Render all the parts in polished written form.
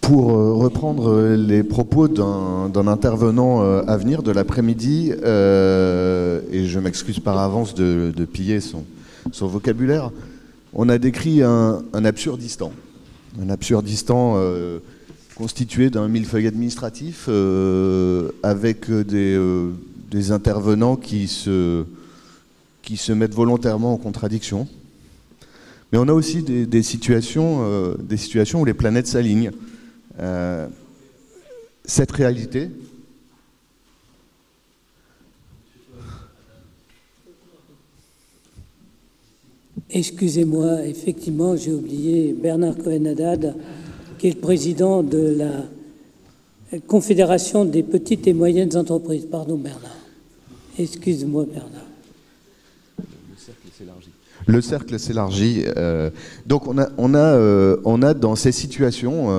Pour reprendre les propos d'un intervenant à venir de l'après-midi, et je m'excuse par avance de piller son vocabulaire, on a décrit un absurdistan. Un absurdistan constitué d'un millefeuille administratif avec des intervenants qui se mettent volontairement en contradiction. Mais on a aussi des situations où les planètes s'alignent. Cette réalité, excusez-moi, effectivement, j'ai oublié Bernard Cohen-Haddad, qui est le président de la Confédération des petites et moyennes entreprises. Pardon, Bernard. Excuse-moi, Bernard. Le cercle s'élargit. Donc on a dans ces situations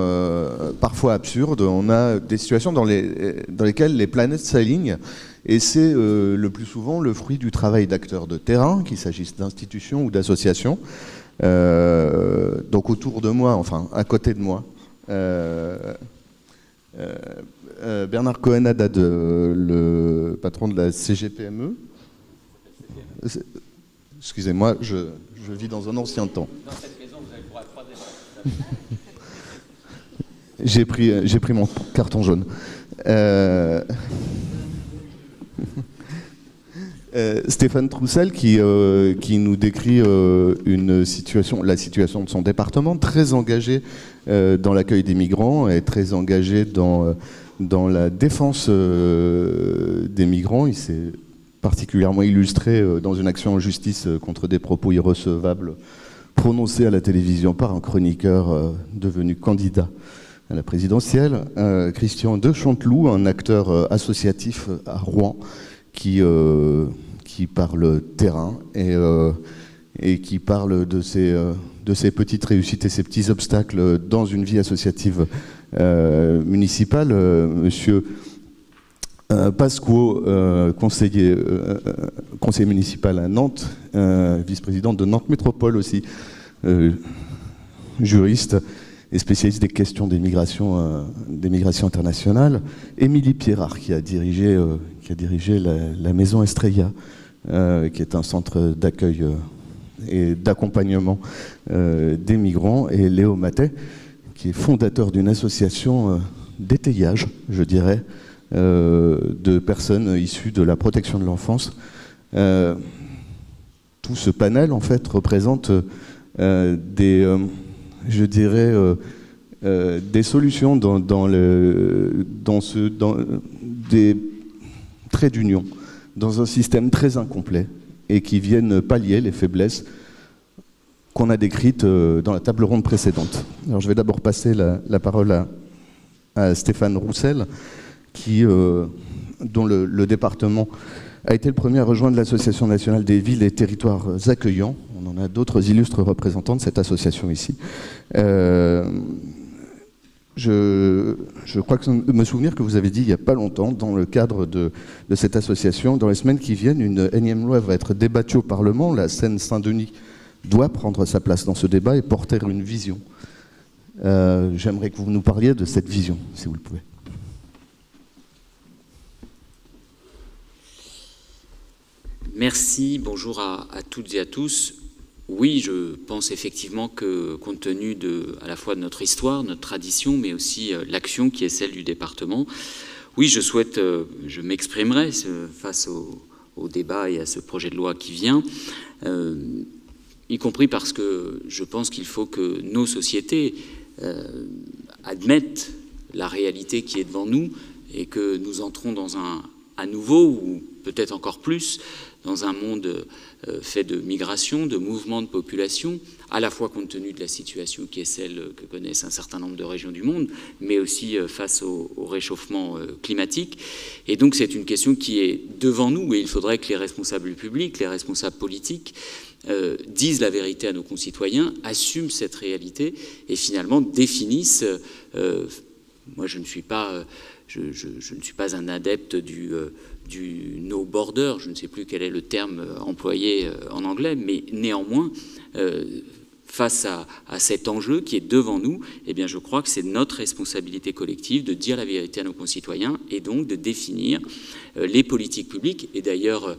parfois absurdes, on a des situations dans lesquelles les planètes s'alignent, et c'est le plus souvent le fruit du travail d'acteurs de terrain, qu'il s'agisse d'institutions ou d'associations. Donc autour de moi, enfin à côté de moi, Bernard Cohen-Haddad, le patron de la CGPME. Excusez-moi, je vis dans un ancien temps. Dans cette maison, vous avez le droit à 3 débats. J'ai pris mon carton jaune. Stéphane Troussel qui nous décrit la situation de son département, très engagé dans l'accueil des migrants et très engagé dans la défense des migrants. Il s'est particulièrement illustré dans une action en justice contre des propos irrecevables prononcés à la télévision par un chroniqueur devenu candidat à la présidentielle. Christian de Chanteloup, un acteur associatif à Rouen qui parle terrain et qui parle de ses petites réussites et ses petits obstacles dans une vie associative municipale. Monsieur Pasquot, conseiller municipal à Nantes, vice-président de Nantes Métropole aussi, juriste et spécialiste des questions des migrations internationales. Émilie Pierrard, qui a dirigé la maison Estrella, qui est un centre d'accueil et d'accompagnement des migrants, et Léo Matet, qui est fondateur d'une association d'étayage, je dirais, de personnes issues de la protection de l'enfance. Tout ce panel, en fait, représente des solutions dans des traits d'union, dans un système très incomplet, et qui viennent pallier les faiblesses qu'on a décrites dans la table ronde précédente. Alors je vais d'abord passer la parole à Stéphane Roussel, dont le département a été le premier à rejoindre l'Association nationale des villes et territoires accueillants. On en a d'autres illustres représentants de cette association ici. Je crois me souvenir que vous avez dit il n'y a pas longtemps, dans le cadre de cette association, dans les semaines qui viennent, une énième loi va être débattue au Parlement. La Seine-Saint-Denis doit prendre sa place dans ce débat et porter une vision. J'aimerais que vous nous parliez de cette vision, si vous le pouvez. Merci, bonjour à toutes et à tous. Oui, je pense effectivement que, compte tenu à la fois de notre histoire, notre tradition, mais aussi l'action qui est celle du département, oui, je m'exprimerai face au débat et à ce projet de loi qui vient, y compris parce que je pense qu'il faut que nos sociétés admettent la réalité qui est devant nous et que nous entrons à nouveau, ou peut-être encore plus, dans un monde fait de migration, de mouvements de population, à la fois compte tenu de la situation qui est celle que connaissent un certain nombre de régions du monde, mais aussi face au réchauffement climatique. Et donc c'est une question qui est devant nous, et il faudrait que les responsables publics, les responsables politiques, disent la vérité à nos concitoyens, assument cette réalité et finalement définissent. Moi, je ne suis pas un adepte du no border, je ne sais plus quel est le terme employé en anglais, mais néanmoins face à cet enjeu qui est devant nous, eh bien, je crois que c'est notre responsabilité collective de dire la vérité à nos concitoyens et donc de définir les politiques publiques. Et d'ailleurs,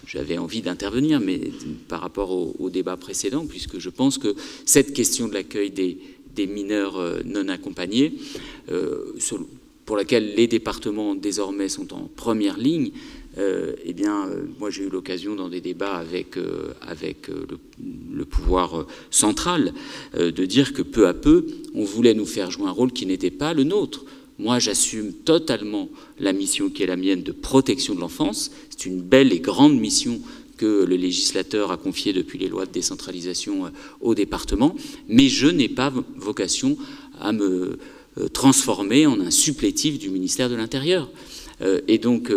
j'avais envie d'intervenir, mais par rapport au débat précédent, puisque je pense que cette question de l'accueil des mineurs non accompagnés, pour laquelle les départements désormais sont en première ligne, eh bien, moi j'ai eu l'occasion dans des débats avec le pouvoir central de dire que peu à peu, on voulait nous faire jouer un rôle qui n'était pas le nôtre. Moi, j'assume totalement la mission qui est la mienne de protection de l'enfance. C'est une belle et grande mission que le législateur a confiée depuis les lois de décentralisation au département, mais je n'ai pas vocation à me transformer en un supplétif du ministère de l'Intérieur. Et donc,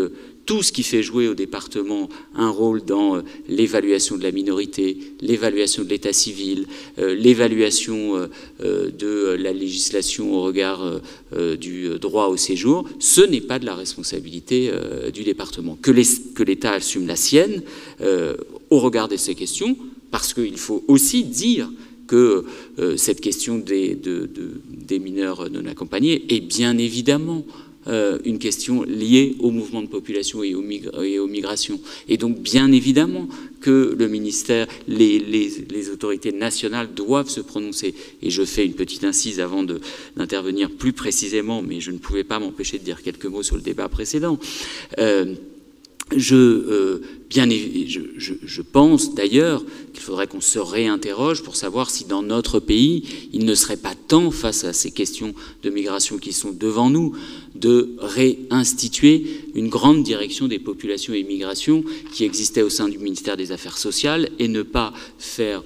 tout ce qui fait jouer au département un rôle dans l'évaluation de la minorité, l'évaluation de l'état civil, l'évaluation de la législation au regard du droit au séjour, ce n'est pas de la responsabilité du département. Que l'État assume la sienne au regard de ces questions, parce qu'il faut aussi dire que cette question des mineurs non accompagnés est bien évidemment une question liée au mouvement de population et aux migrations. Et donc, bien évidemment, que le ministère, les autorités nationales doivent se prononcer. Et je fais une petite incise avant d'intervenir plus précisément, mais je ne pouvais pas m'empêcher de dire quelques mots sur le débat précédent. Je pense d'ailleurs qu'il faudrait qu'on se réinterroge pour savoir si dans notre pays, il ne serait pas temps, face à ces questions de migration qui sont devant nous, de réinstituer une grande direction des populations et migrations qui existait au sein du ministère des Affaires sociales et ne pas faire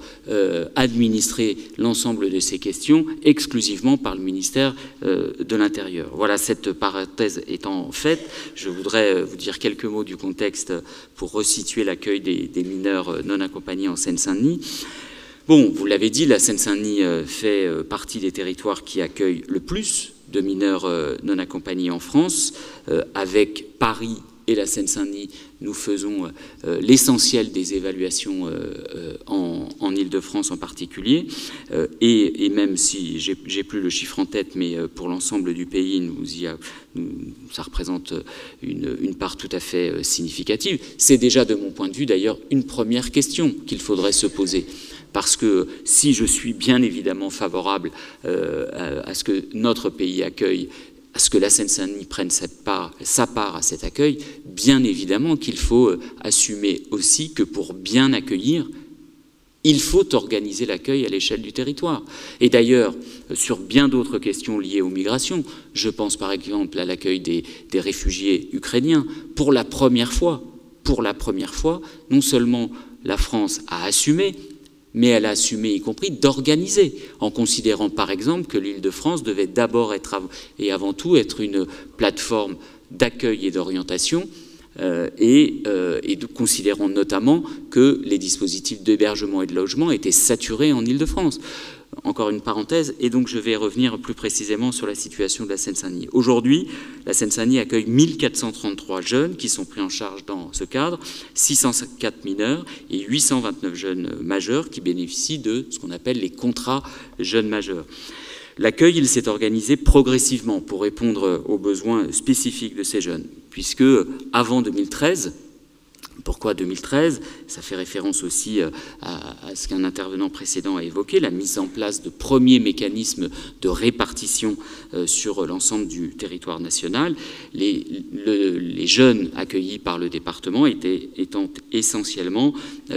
administrer l'ensemble de ces questions exclusivement par le ministère de l'Intérieur. Voilà, cette parenthèse étant faite, je voudrais vous dire quelques mots du contexte pour resituer l'accueil des mineurs non accompagnés en Seine-Saint-Denis. Bon, vous l'avez dit, la Seine-Saint-Denis fait partie des territoires qui accueillent le plus de mineurs non accompagnés en France. Avec Paris et la Seine-Saint-Denis, nous faisons l'essentiel des évaluations en Île-de-France en particulier. Et même si j'ai plus le chiffre en tête, mais pour l'ensemble du pays, ça représente une part tout à fait significative. C'est déjà, de mon point de vue, d'ailleurs, une première question qu'il faudrait se poser. Parce que si je suis bien évidemment favorable à ce que notre pays accueille, à ce que la Seine-Saint-Denis prenne sa part à cet accueil, bien évidemment qu'il faut assumer aussi que pour bien accueillir, il faut organiser l'accueil à l'échelle du territoire. Et d'ailleurs, sur bien d'autres questions liées aux migrations, je pense par exemple à l'accueil des réfugiés ukrainiens, pour la première fois, non seulement la France a assumé, mais elle a assumé, y compris, d'organiser, en considérant par exemple que l'Île-de-France devait d'abord être et avant tout être une plateforme d'accueil et d'orientation, et considérant notamment que les dispositifs d'hébergement et de logement étaient saturés en Île-de-France. Encore une parenthèse, et donc je vais revenir plus précisément sur la situation de la Seine-Saint-Denis. Aujourd'hui, la Seine-Saint-Denis accueille 1433 jeunes qui sont pris en charge dans ce cadre, 604 mineurs et 829 jeunes majeurs qui bénéficient de ce qu'on appelle les contrats jeunes majeurs. L'accueil, il s'est organisé progressivement pour répondre aux besoins spécifiques de ces jeunes, puisque avant 2013, pourquoi 2013 ? Ça fait référence aussi à ce qu'un intervenant précédent a évoqué, la mise en place de premiers mécanismes de répartition sur l'ensemble du territoire national. Les jeunes accueillis par le département étant essentiellement,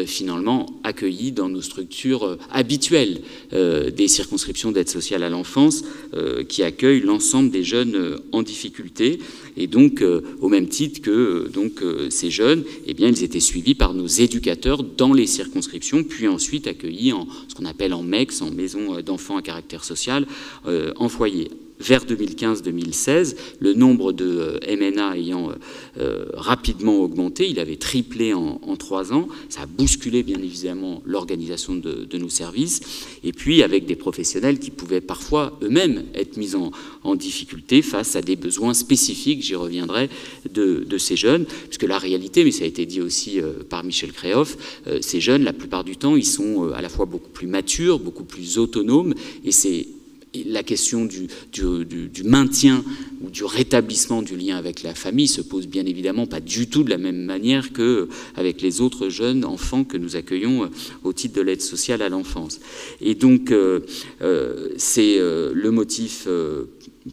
finalement, accueillis dans nos structures habituelles des circonscriptions d'aide sociale à l'enfance qui accueillent l'ensemble des jeunes en difficulté. Et donc, au même titre que ces jeunes, eh bien, ils étaient suivis par nos éducateurs dans les circonscriptions, puis ensuite accueillis en ce qu'on appelle en MEX, en maison d'enfants à caractère social, en foyer. vers 2015-2016, le nombre de MNA ayant rapidement augmenté, il avait triplé en 3 ans, ça a bousculé bien évidemment l'organisation de nos services, et puis avec des professionnels qui pouvaient parfois eux-mêmes être mis en difficulté face à des besoins spécifiques, j'y reviendrai, de ces jeunes, puisque la réalité, mais ça a été dit aussi par Michel Créhoff, ces jeunes, la plupart du temps, ils sont à la fois beaucoup plus matures, beaucoup plus autonomes, et c'est la question du maintien ou du rétablissement du lien avec la famille se pose bien évidemment pas du tout de la même manière qu'avec les autres jeunes enfants que nous accueillons au titre de l'aide sociale à l'enfance. Et donc, c'est le motif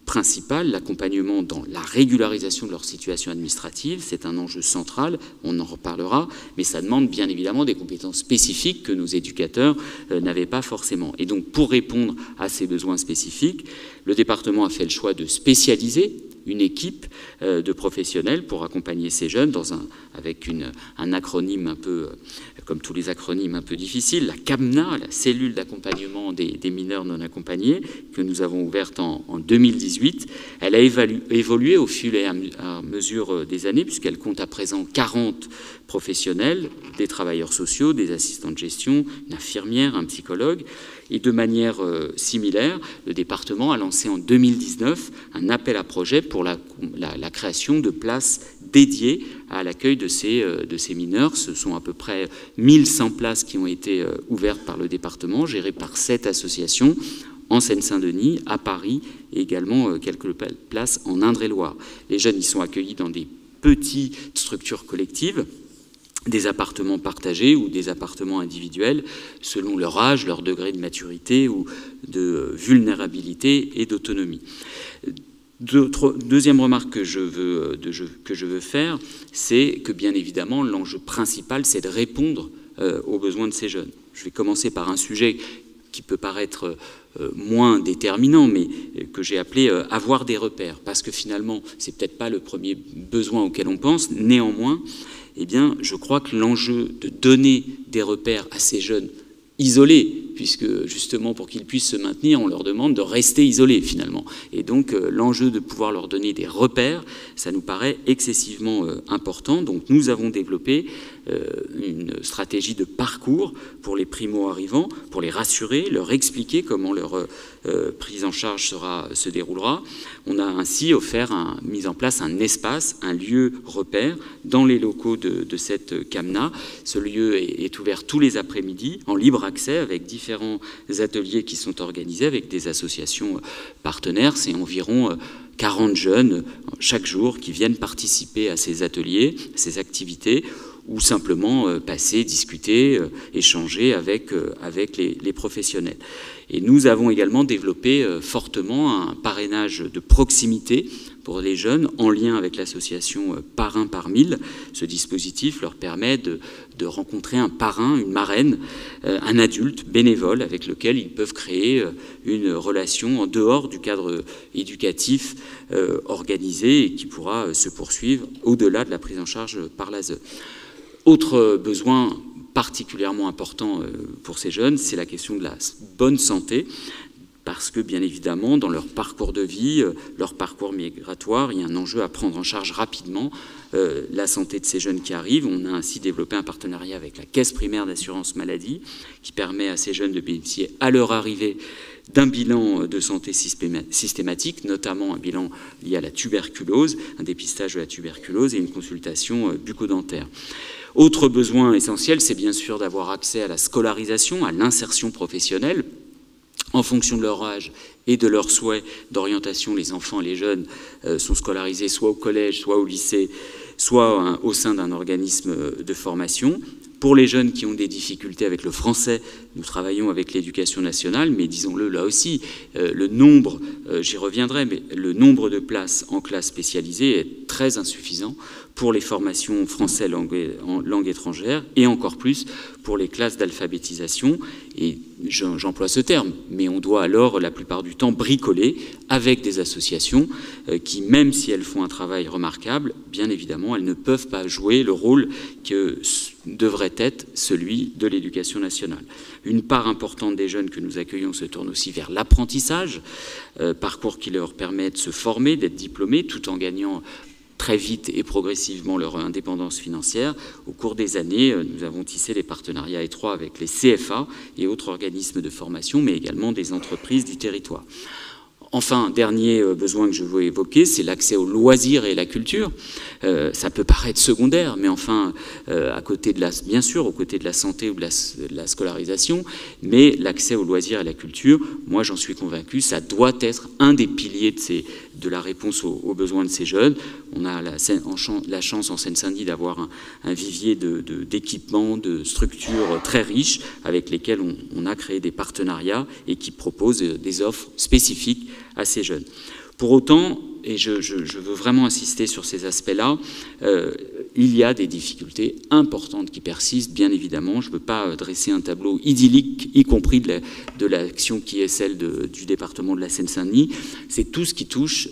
principal, l'accompagnement dans la régularisation de leur situation administrative. C'est un enjeu central, on en reparlera, mais ça demande bien évidemment des compétences spécifiques que nos éducateurs n'avaient pas forcément. Et donc, pour répondre à ces besoins spécifiques, le département a fait le choix de spécialiser une équipe de professionnels pour accompagner ces jeunes avec un acronyme un peu, comme tous les acronymes un peu difficiles, la CAMNA, la cellule d'accompagnement des mineurs non accompagnés, que nous avons ouverte en 2018. Elle a évolué au fil et à mesure des années, puisqu'elle compte à présent 40 professionnels, des travailleurs sociaux, des assistants de gestion, une infirmière, un psychologue. Et de manière similaire, le département a lancé en 2019 un appel à projet pour la création de places dédiées à l'accueil de ces mineurs. Ce sont à peu près 1100 places qui ont été ouvertes par le département, gérées par 7 associations en Seine-Saint-Denis, à Paris, et également quelques places en Indre-et-Loire. Les jeunes y sont accueillis dans des petites structures collectives, des appartements partagés ou des appartements individuels selon leur âge, leur degré de maturité ou de vulnérabilité et d'autonomie. Deuxième remarque que je veux faire, c'est que bien évidemment l'enjeu principal, c'est de répondre aux besoins de ces jeunes. Je vais commencer par un sujet qui peut paraître moins déterminant, mais que j'ai appelé avoir des repères, parce que finalement, c'est peut-être pas le premier besoin auquel on pense. Néanmoins, eh bien, je crois que l'enjeu de donner des repères à ces jeunes isolés, puisque justement pour qu'ils puissent se maintenir, on leur demande de rester isolés finalement. Et donc l'enjeu de pouvoir leur donner des repères, ça nous paraît excessivement important. Donc nous avons développé une stratégie de parcours pour les primo-arrivants, pour les rassurer, leur expliquer comment leur prise en charge se déroulera. On a ainsi mis en place un espace, un lieu repère dans les locaux de cette CAMNA. Ce lieu est ouvert tous les après-midi en libre accès avec différents ateliers qui sont organisés avec des associations partenaires. C'est environ 40 jeunes chaque jour qui viennent participer à ces ateliers, à ces activités, ou simplement passer, discuter, échanger avec les professionnels. Et nous avons également développé fortement un parrainage de proximité pour les jeunes en lien avec l'association Parrain par 1000. Ce dispositif leur permet de rencontrer un parrain, une marraine, un adulte bénévole avec lequel ils peuvent créer une relation en dehors du cadre éducatif organisé et qui pourra se poursuivre au-delà de la prise en charge par l'ASE. Autre besoin particulièrement important pour ces jeunes, c'est la question de la bonne santé, parce que bien évidemment, dans leur parcours de vie, leur parcours migratoire, il y a un enjeu à prendre en charge rapidement la santé de ces jeunes qui arrivent. On a ainsi développé un partenariat avec la Caisse primaire d'assurance maladie, qui permet à ces jeunes de bénéficier à leur arrivée d'un bilan de santé systématique, notamment un bilan lié à la tuberculose, un dépistage de la tuberculose et une consultation bucco-dentaire. Autre besoin essentiel, c'est bien sûr d'avoir accès à la scolarisation, à l'insertion professionnelle. En fonction de leur âge et de leurs souhaits d'orientation, les enfants et les jeunes sont scolarisés soit au collège, soit au lycée, soit au sein d'un organisme de formation. Pour les jeunes qui ont des difficultés avec le français, nous travaillons avec l'éducation nationale, mais disons-le là aussi, le nombre, j'y reviendrai, mais le nombre de places en classe spécialisée est très insuffisant pour les formations français en langue étrangère et encore plus pour les classes d'alphabétisation. Et j'emploie ce terme, mais on doit alors la plupart du temps bricoler avec des associations qui, même si elles font un travail remarquable, bien évidemment, elles ne peuvent pas jouer le rôle que devrait être celui de l'éducation nationale. Une part importante des jeunes que nous accueillons se tourne aussi vers l'apprentissage, parcours qui leur permet de se former, d'être diplômés, tout en gagnant très vite et progressivement leur indépendance financière. Au cours des années, nous avons tissé des partenariats étroits avec les CFA et autres organismes de formation, mais également des entreprises du territoire. Enfin, dernier besoin que je veux évoquer, c'est l'accès aux loisirs et à la culture. Ça peut paraître secondaire, mais enfin, à côté de bien sûr, aux côtés de la santé ou de la scolarisation, mais l'accès aux loisirs et à la culture, moi j'en suis convaincu, ça doit être un des piliers de la réponse aux besoins de ces jeunes. On a la chance en Seine-Saint-Denis d'avoir un vivier d'équipements, de structures très riches avec lesquelles on a créé des partenariats et qui proposent des offres spécifiques à ces jeunes. Pour autant, et je veux vraiment insister sur ces aspects-là, il y a des difficultés importantes qui persistent, bien évidemment. Je ne veux pas dresser un tableau idyllique, y compris de l'action qui est celle du département de la Seine-Saint-Denis. C'est tout ce qui touche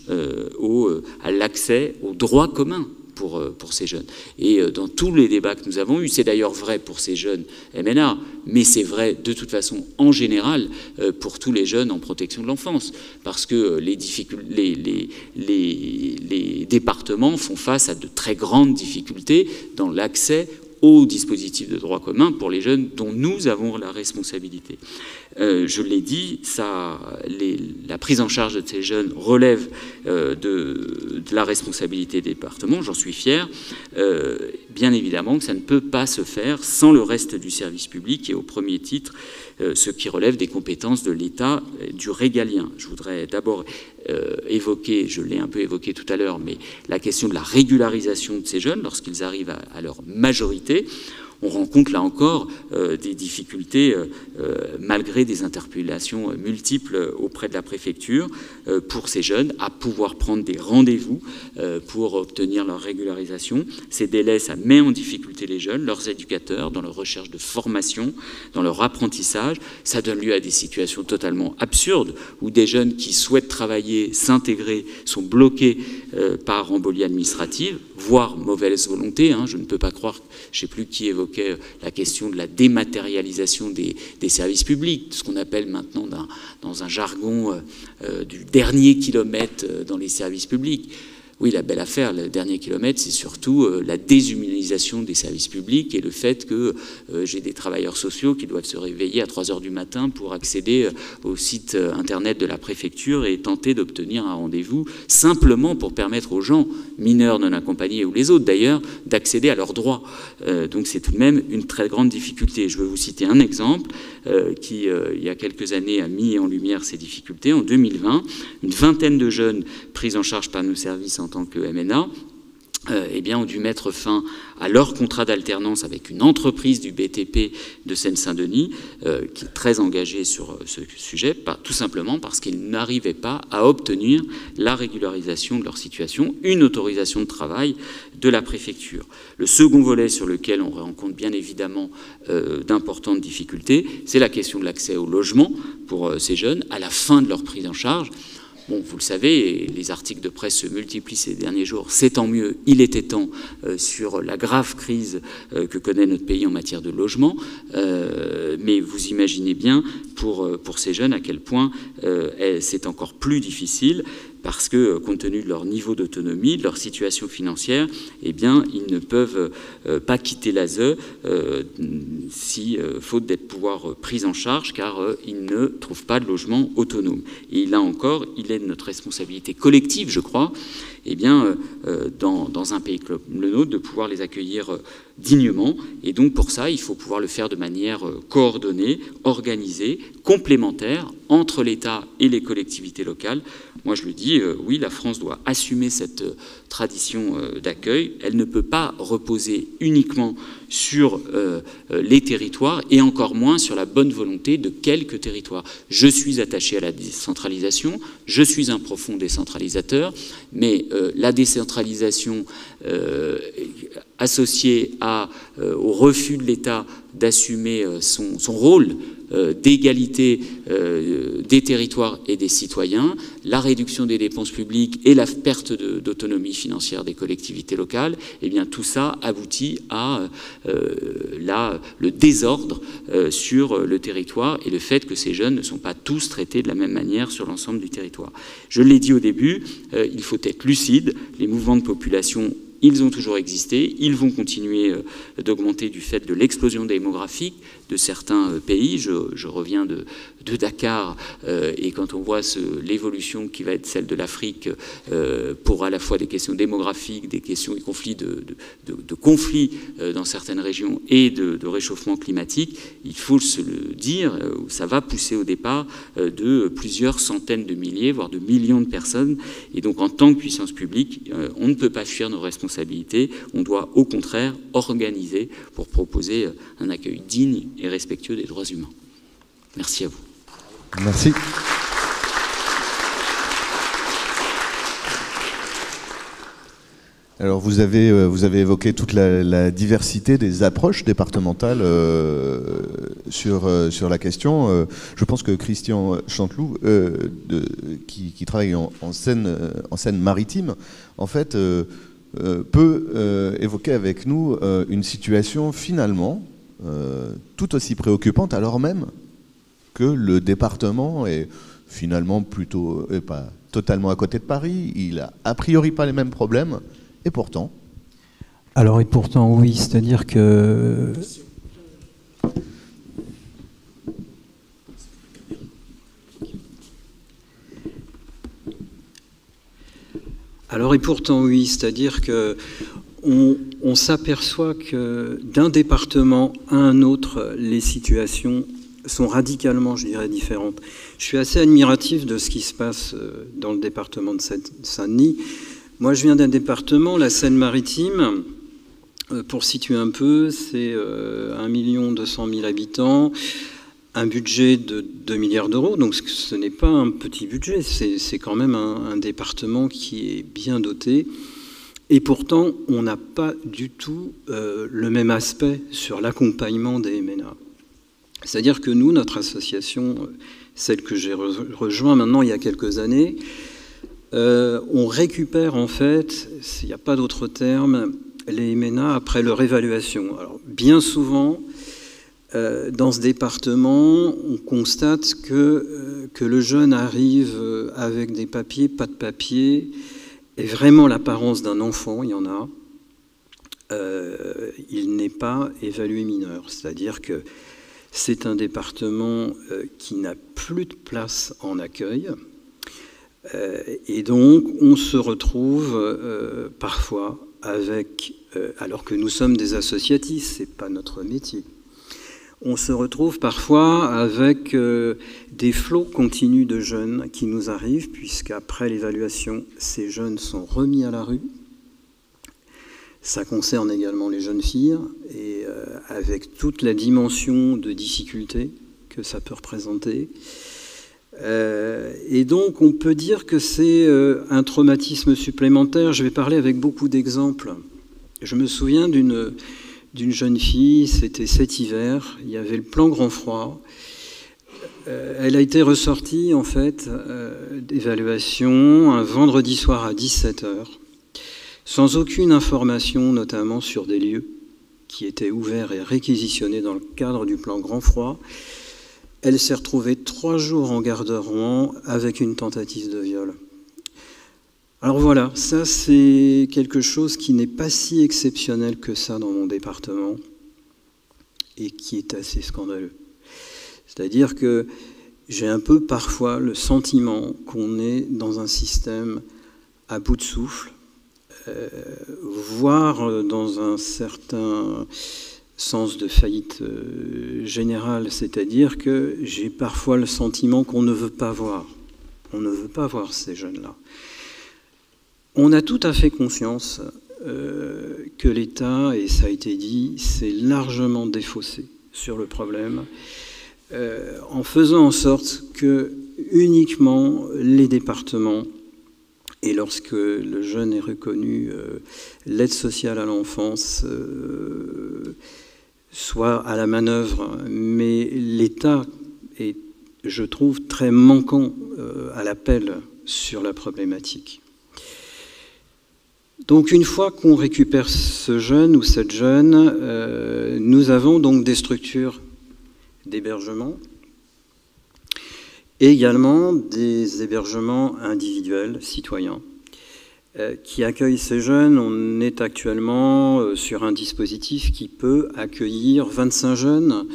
à l'accès aux droits communs pour ces jeunes. Et dans tous les débats que nous avons eus, c'est d'ailleurs vrai pour ces jeunes MNA, mais c'est vrai de toute façon en général pour tous les jeunes en protection de l'enfance, parce que les départements font face à de très grandes difficultés dans l'accès aux dispositifs de droit commun pour les jeunes dont nous avons la responsabilité. Je l'ai dit, la prise en charge de ces jeunes relève de la responsabilité des départements, j'en suis fier. Bien évidemment que ça ne peut pas se faire sans le reste du service public et au premier titre, ce qui relève des compétences de l'État, du régalien. Je voudrais d'abord évoquer, je l'ai un peu évoqué tout à l'heure, mais la question de la régularisation de ces jeunes lorsqu'ils arrivent à leur majorité. On rencontre là encore des difficultés malgré des interpellations multiples auprès de la préfecture pour ces jeunes à pouvoir prendre des rendez-vous pour obtenir leur régularisation. Ces délais, ça met en difficulté les jeunes, leurs éducateurs, dans leur recherche de formation, dans leur apprentissage. Ça donne lieu à des situations totalement absurdes où des jeunes qui souhaitent travailler, s'intégrer, sont bloqués par embolie administrative, voire mauvaise volonté. Je ne peux pas croire, je ne sais plus qui évoquait la question de la dématérialisation des services publics, ce qu'on appelle maintenant dans un jargon du dernier kilomètre dans les services publics. Oui, la belle affaire, le dernier kilomètre, c'est surtout la déshumanisation des services publics et le fait que j'ai des travailleurs sociaux qui doivent se réveiller à 3h du matin pour accéder au site internet de la préfecture et tenter d'obtenir un rendez-vous simplement pour permettre aux gens, mineurs non accompagnés ou les autres d'ailleurs, d'accéder à leurs droits. Donc c'est tout de même une très grande difficulté. Je veux vous citer un exemple qui, il y a quelques années, a mis en lumière ces difficultés. En 2020, une vingtaine de jeunes pris en charge par nos services en tant que MNA, ont dû mettre fin à leur contrat d'alternance avec une entreprise du BTP de Seine-Saint-Denis qui est très engagée sur ce sujet, tout simplement parce qu'ils n'arrivaient pas à obtenir la régularisation de leur situation, une autorisation de travail de la préfecture. Le second volet sur lequel on rencontre bien évidemment d'importantes difficultés, c'est la question de l'accès au logement pour ces jeunes à la fin de leur prise en charge. Bon, vous le savez, les articles de presse se multiplient ces derniers jours, c'est tant mieux, il était temps sur la grave crise que connaît notre pays en matière de logement, mais vous imaginez bien pour ces jeunes à quel point c'est encore plus difficile, parce que, compte tenu de leur niveau d'autonomie, de leur situation financière, ils ne peuvent pas quitter l'ASE faute d'être pouvoir pris en charge, car ils ne trouvent pas de logement autonome. Et là encore, il est de notre responsabilité collective, je crois, dans un pays comme le nôtre, de pouvoir les accueillir dignement. Et donc, pour ça, il faut pouvoir le faire de manière coordonnée, organisée, complémentaire entre l'État et les collectivités locales. Moi, je le dis, oui, la France doit assumer cette tradition d'accueil. Elle ne peut pas reposer uniquement sur les territoires et encore moins sur la bonne volonté de quelques territoires. Je suis attaché à la décentralisation, je suis un profond décentralisateur, mais la décentralisation associée au refus de l'État d'assumer son rôle d'égalité des territoires et des citoyens, la réduction des dépenses publiques et la perte d'autonomie financière des collectivités locales, eh bien tout ça aboutit à le désordre sur le territoire et le fait que ces jeunes ne sont pas tous traités de la même manière sur l'ensemble du territoire. Je l'ai dit au début, il faut être lucide, les mouvements de population, ils ont toujours existé, ils vont continuer d'augmenter du fait de l'explosion démographique de certains pays. Je reviens de Dakar et quand on voit l'évolution qui va être celle de l'Afrique pour à la fois des questions démographiques, des questions de conflits, de conflits dans certaines régions et de réchauffement climatique, il faut se le dire, ça va pousser au départ de plusieurs centaines de milliers, voire de millions de personnes. Et donc en tant que puissance publique, on ne peut pas fuir nos responsabilités, on doit au contraire organiser pour proposer un accueil digne et respectueux des droits humains. Merci à vous. Merci. Alors vous avez évoqué toute la diversité des approches départementales sur la question. Je pense que Christian Chanteloup, qui travaille en Seine-Maritime, en fait, peut évoquer avec nous une situation finalement tout aussi préoccupante, alors même que le département est finalement plutôt pas totalement à côté de Paris, il a priori pas les mêmes problèmes, et pourtant. Alors et pourtant oui, c'est-à-dire que on s'aperçoit que d'un département à un autre, les situations sont radicalement, je dirais, différentes. Je suis assez admiratif de ce qui se passe dans le département de Saint-Denis. Moi, je viens d'un département, la Seine-Maritime. Pour situer un peu, c'est 1 200 000 habitants, un budget de 2 milliards d'euros. Donc ce n'est pas un petit budget, c'est quand même un département qui est bien doté. Et pourtant, on n'a pas du tout le même aspect sur l'accompagnement des MNA. C'est-à-dire que nous, notre association, celle que j'ai rejoint maintenant il y a quelques années, on récupère en fait, il n'y a pas d'autre terme, les MNA après leur évaluation. Alors, bien souvent, dans ce département, on constate que le jeune arrive avec des papiers, pas de papiers, et vraiment l'apparence d'un enfant, il y en a. Il n'est pas évalué mineur, c'est-à-dire que c'est un département qui n'a plus de place en accueil. Et donc, on se retrouve parfois avec, alors que nous sommes des associatifs, ce n'est pas notre métier, on se retrouve parfois avec des flots continus de jeunes qui nous arrivent, puisqu'après l'évaluation, ces jeunes sont remis à la rue. Ça concerne également les jeunes filles, et avec toute la dimension de difficulté que ça peut représenter. Et donc, on peut dire que c'est un traumatisme supplémentaire. Je vais parler avec beaucoup d'exemples. Je me souviens d'une jeune fille, c'était cet hiver, il y avait le plan grand froid. Elle a été ressortie, en fait, d'évaluation un vendredi soir à 17h, sans aucune information, notamment sur des lieux qui étaient ouverts et réquisitionnés dans le cadre du plan grand froid. Elle s'est retrouvée 3 jours en garde à Rouen avec une tentative de viol. Alors voilà, ça c'est quelque chose qui n'est pas si exceptionnel que ça dans mon département et qui est assez scandaleux. C'est-à-dire que j'ai un peu parfois le sentiment qu'on est dans un système à bout de souffle, voire dans un certain sens de faillite générale, c'est-à-dire que j'ai parfois le sentiment qu'on ne veut pas voir. On ne veut pas voir ces jeunes-là. On a tout à fait conscience que l'État, et ça a été dit, s'est largement défaussé sur le problème, en faisant en sorte que uniquement les départements, et lorsque le jeune est reconnu, l'aide sociale à l'enfance soit à la manœuvre, mais l'État est, je trouve, très manquant à l'appel sur la problématique. Donc une fois qu'on récupère ce jeune ou cette jeune, nous avons donc des structures d'hébergement et également des hébergements individuels, citoyens, qui accueillent ces jeunes. On est actuellement sur un dispositif qui peut accueillir 25 jeunes.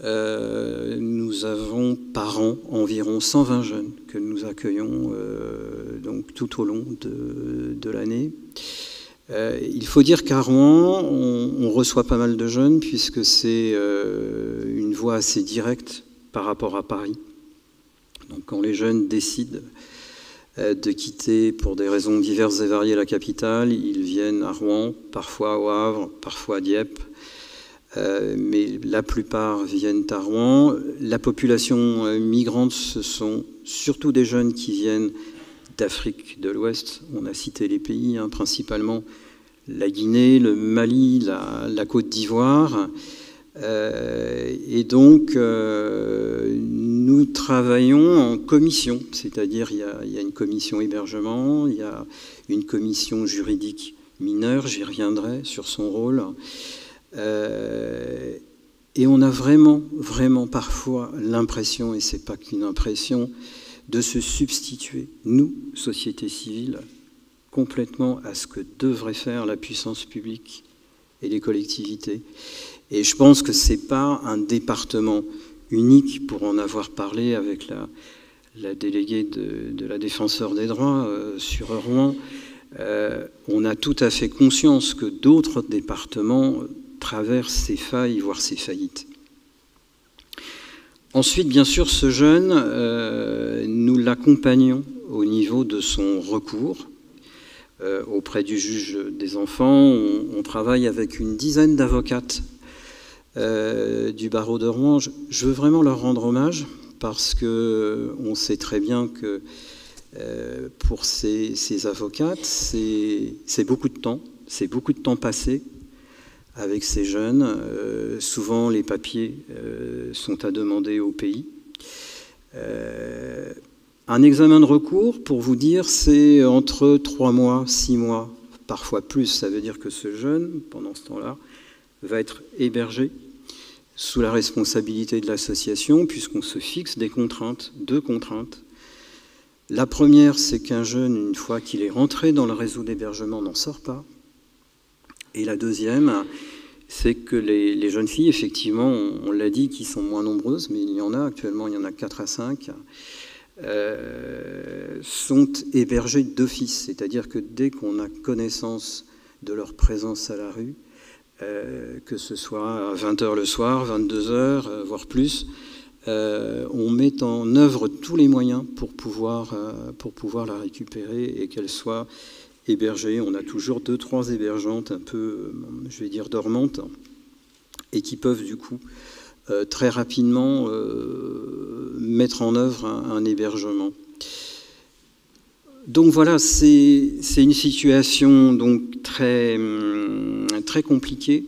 Nous avons par an environ 120 jeunes que nous accueillons donc tout au long de l'année. Il faut dire qu'à Rouen, on reçoit pas mal de jeunes puisque c'est une voie assez directe par rapport à Paris. Donc quand les jeunes décident de quitter pour des raisons diverses et variées la capitale, ils viennent à Rouen, parfois au Havre, parfois à Dieppe. Mais la plupart viennent à Rouen. La population migrante, ce sont surtout des jeunes qui viennent d'Afrique de l'Ouest. On a cité les pays, hein, principalement la Guinée, le Mali, la Côte d'Ivoire. Et donc, nous travaillons en commission, c'est-à-dire il y a une commission hébergement, il y a une commission juridique mineure, j'y reviendrai sur son rôle. Et on a vraiment parfois l'impression, et c'est pas qu'une impression, de se substituer, nous, société civile, complètement à ce que devrait faire la puissance publique et les collectivités. Et je pense que c'est pas un département unique, pour en avoir parlé avec la déléguée de la Défenseure des droits sur Rouen. On a tout à fait conscience que d'autres départements traverse ces failles, voire ces faillites. Ensuite, bien sûr, ce jeune, nous l'accompagnons au niveau de son recours auprès du juge des enfants. On travaille avec une dizaine d'avocates du barreau de Rouen. Je veux vraiment leur rendre hommage parce qu'on sait très bien que pour ces avocates, c'est beaucoup de temps passé avec ces jeunes. Souvent, les papiers sont à demander au pays. Un examen de recours, pour vous dire, c'est entre 3 mois, 6 mois, parfois plus. Ça veut dire que ce jeune, pendant ce temps-là, va être hébergé sous la responsabilité de l'association, puisqu'on se fixe des contraintes, 2 contraintes. La première, c'est qu'un jeune, une fois qu'il est rentré dans le réseau d'hébergement, n'en sort pas. Et la deuxième, c'est que les jeunes filles, effectivement, on l'a dit, qui sont moins nombreuses, mais il y en a actuellement, il y en a 4 à 5, sont hébergées d'office. C'est-à-dire que dès qu'on a connaissance de leur présence à la rue, que ce soit à 20h le soir, 22h, voire plus, on met en œuvre tous les moyens pour pouvoir la récupérer et qu'elle soit hébergées. On a toujours 2-3 hébergeantes un peu, je vais dire, dormantes, et qui peuvent du coup très rapidement mettre en œuvre un hébergement. Donc voilà, c'est une situation donc très compliquée.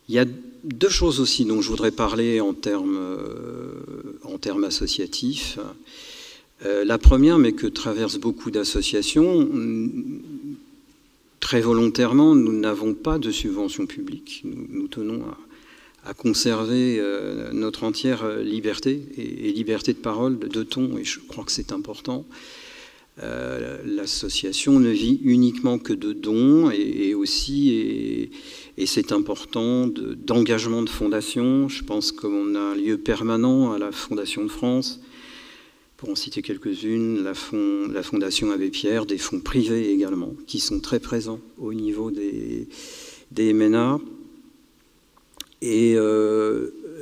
Il y a 2 choses aussi dont je voudrais parler en termes associatifs. La première, mais que traversent beaucoup d'associations, très volontairement, nous n'avons pas de subvention publique. Nous tenons à conserver notre entière liberté et liberté de parole, de ton, et je crois que c'est important. L'association ne vit uniquement que de dons et c'est important d'engagement de fondation. Je pense qu'on a un lieu permanent à la Fondation de France. Pour en citer quelques-unes, la Fondation Abbé Pierre, des fonds privés également, qui sont très présents au niveau des MNA. Et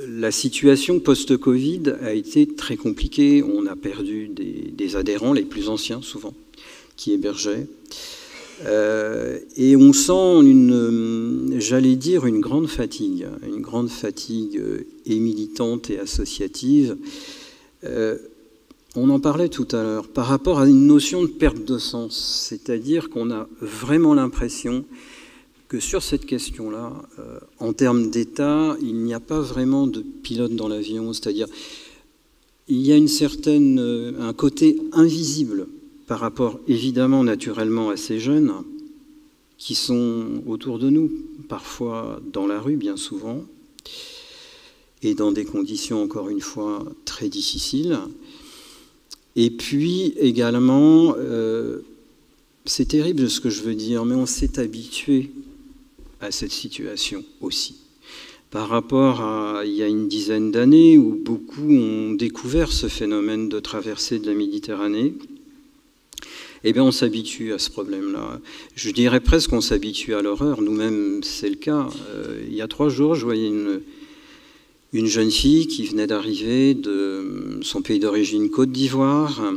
la situation post-Covid a été très compliquée. On a perdu des adhérents, les plus anciens souvent, qui hébergeaient. Et on sent j'allais dire, une grande fatigue et militante et associative. On en parlait tout à l'heure, par rapport à une notion de perte de sens, c'est-à-dire qu'on a vraiment l'impression que sur cette question-là, en termes d'État, il n'y a pas vraiment de pilote dans l'avion, c'est-à-dire il y a un côté invisible par rapport évidemment naturellement à ces jeunes qui sont autour de nous, parfois dans la rue bien souvent, et dans des conditions encore une fois très difficiles. Et puis également, c'est terrible ce que je veux dire, mais on s'est habitué à cette situation aussi. Par rapport à il y a une dizaine d'années où beaucoup ont découvert ce phénomène de traversée de la Méditerranée, eh bien on s'habitue à ce problème-là. Je dirais presque qu'on s'habitue à l'horreur. Nous-mêmes, c'est le cas. Il y a 3 jours, je voyais une jeune fille qui venait d'arriver de son pays d'origine, Côte d'Ivoire,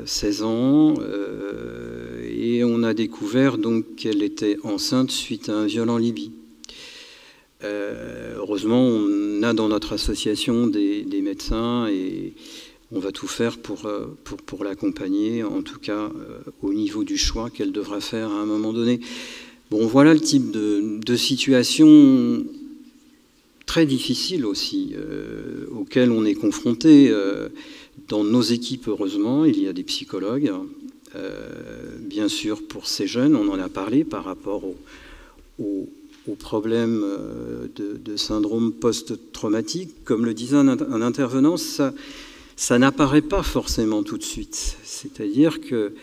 16 ans, et on a découvert donc qu'elle était enceinte suite à un viol en Libye. Heureusement, on a dans notre association des médecins et on va tout faire pour l'accompagner, en tout cas au niveau du choix qu'elle devra faire à un moment donné. Bon, voilà le type de situation très difficile aussi, auquel on est confronté dans nos équipes. Heureusement, il y a des psychologues, bien sûr pour ces jeunes, on en a parlé par rapport au problème de syndrome post-traumatique. Comme le disait un intervenant, ça n'apparaît pas forcément tout de suite. C'est-à-dire que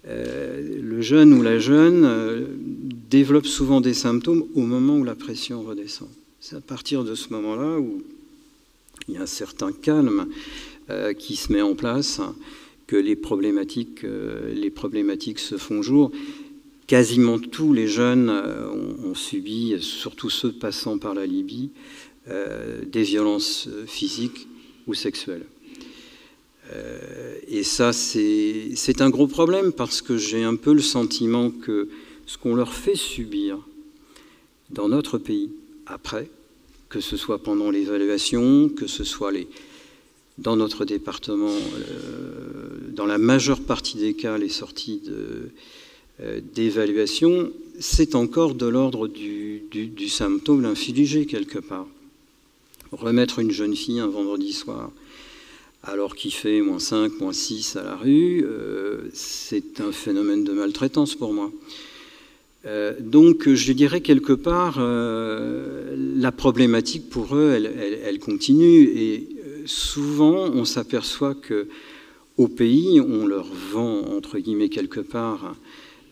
le jeune ou la jeune développe souvent des symptômes au moment où la pression redescend. C'est à partir de ce moment-là où il y a un certain calme qui se met en place que les problématiques se font jour. Quasiment tous les jeunes ont subi, surtout ceux passant par la Libye, des violences physiques ou sexuelles. Et ça, c'est un gros problème parce que j'ai un peu le sentiment que ce qu'on leur fait subir dans notre pays, après, que ce soit pendant l'évaluation, que ce soit dans notre département, dans la majeure partie des cas, les sorties d'évaluation, c'est encore de l'ordre du symptôme infligé quelque part. Remettre une jeune fille un vendredi soir, alors qu'il fait -5, -6 à la rue, c'est un phénomène de maltraitance pour moi. Donc je dirais quelque part, la problématique pour eux, elle continue. Et souvent, on s'aperçoit qu'au pays, on leur vend, entre guillemets, quelque part,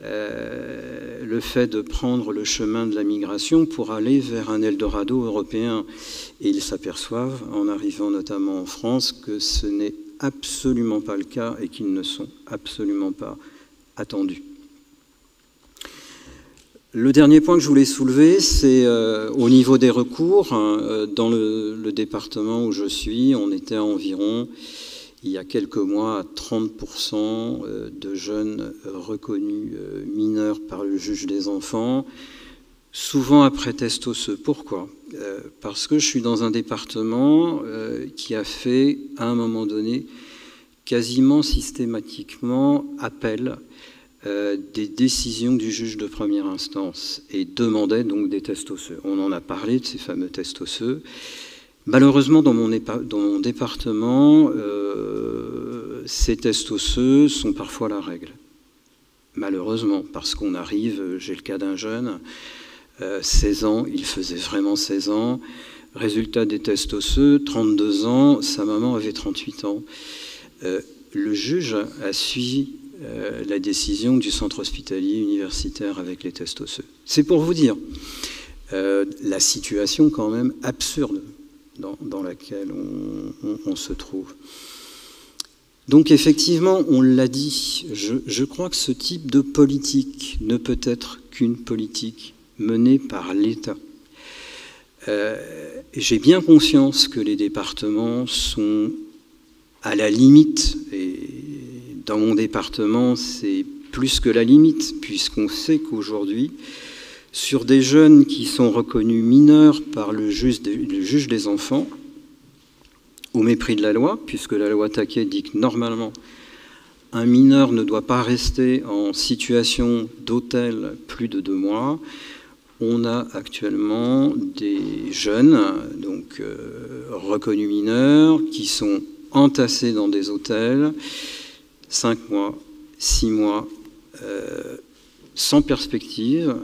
le fait de prendre le chemin de la migration pour aller vers un Eldorado européen. Et ils s'aperçoivent, en arrivant notamment en France, que ce n'est absolument pas le cas et qu'ils ne sont absolument pas attendus. Le dernier point que je voulais soulever, c'est au niveau des recours. Dans le département où je suis, on était à environ, il y a quelques mois, à 30% de jeunes reconnus mineurs par le juge des enfants, souvent après test osseux. Pourquoi ? Parce que je suis dans un département qui a fait, à un moment donné, quasiment systématiquement appel des décisions du juge de première instance et demandait donc des tests osseux. On en a parlé de ces fameux tests osseux. Malheureusement, dans mon département, ces tests osseux sont parfois la règle. Malheureusement, parce qu'on arrive, j'ai le cas d'un jeune, 16 ans, il faisait vraiment 16 ans, résultat des tests osseux, 32 ans, sa maman avait 38 ans. Le juge a suivi la décision du centre hospitalier universitaire avec les tests osseux. C'est pour vous dire la situation quand même absurde dans laquelle on se trouve. Donc effectivement, on l'a dit, je crois que ce type de politique ne peut être qu'une politique menée par l'État. J'ai bien conscience que les départements sont à la limite, et dans mon département, c'est plus que la limite, puisqu'on sait qu'aujourd'hui, sur des jeunes qui sont reconnus mineurs par le juge des enfants, au mépris de la loi, puisque la loi Taquet dit que normalement, un mineur ne doit pas rester en situation d'hôtel plus de 2 mois. On a actuellement des jeunes, donc reconnus mineurs, qui sont entassés dans des hôtels 5 mois, 6 mois, sans perspective,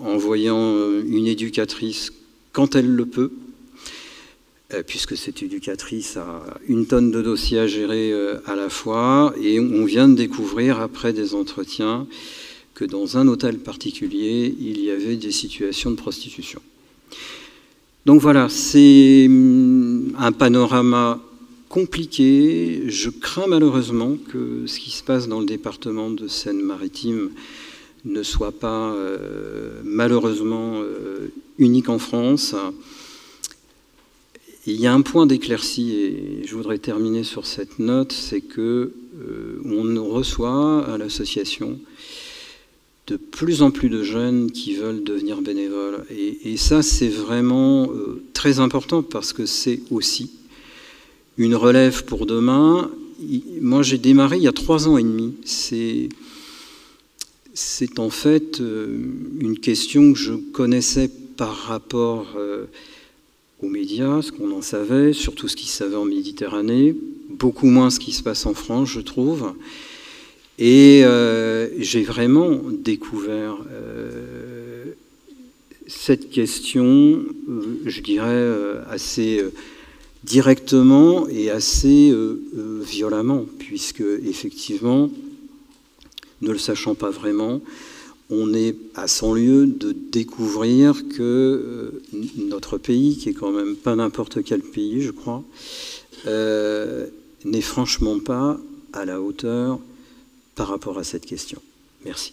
en voyant une éducatrice quand elle le peut, puisque cette éducatrice a 1 tonne de dossiers à gérer à la fois, et on vient de découvrir, après des entretiens, que dans un hôtel particulier, il y avait des situations de prostitution. Donc voilà, c'est un panorama compliqué. Je crains malheureusement que ce qui se passe dans le département de Seine-Maritime ne soit pas malheureusement unique en France. Il y a un point d'éclaircie, et je voudrais terminer sur cette note, c'est que on reçoit à l'association de plus en plus de jeunes qui veulent devenir bénévoles. Et ça, c'est vraiment très important, parce que c'est aussi une relève pour demain. Moi, j'ai démarré il y a 3 ans et demi. C'est en fait une question que je connaissais par rapport aux médias, ce qu'on en savait, surtout ce qui se savait en Méditerranée, beaucoup moins ce qui se passe en France, je trouve. Et j'ai vraiment découvert cette question, je dirais, assez directement et assez violemment, puisque effectivement, ne le sachant pas vraiment, on est à 100 lieues de découvrir que notre pays, qui est quand même pas n'importe quel pays, je crois, n'est franchement pas à la hauteur par rapport à cette question. Merci.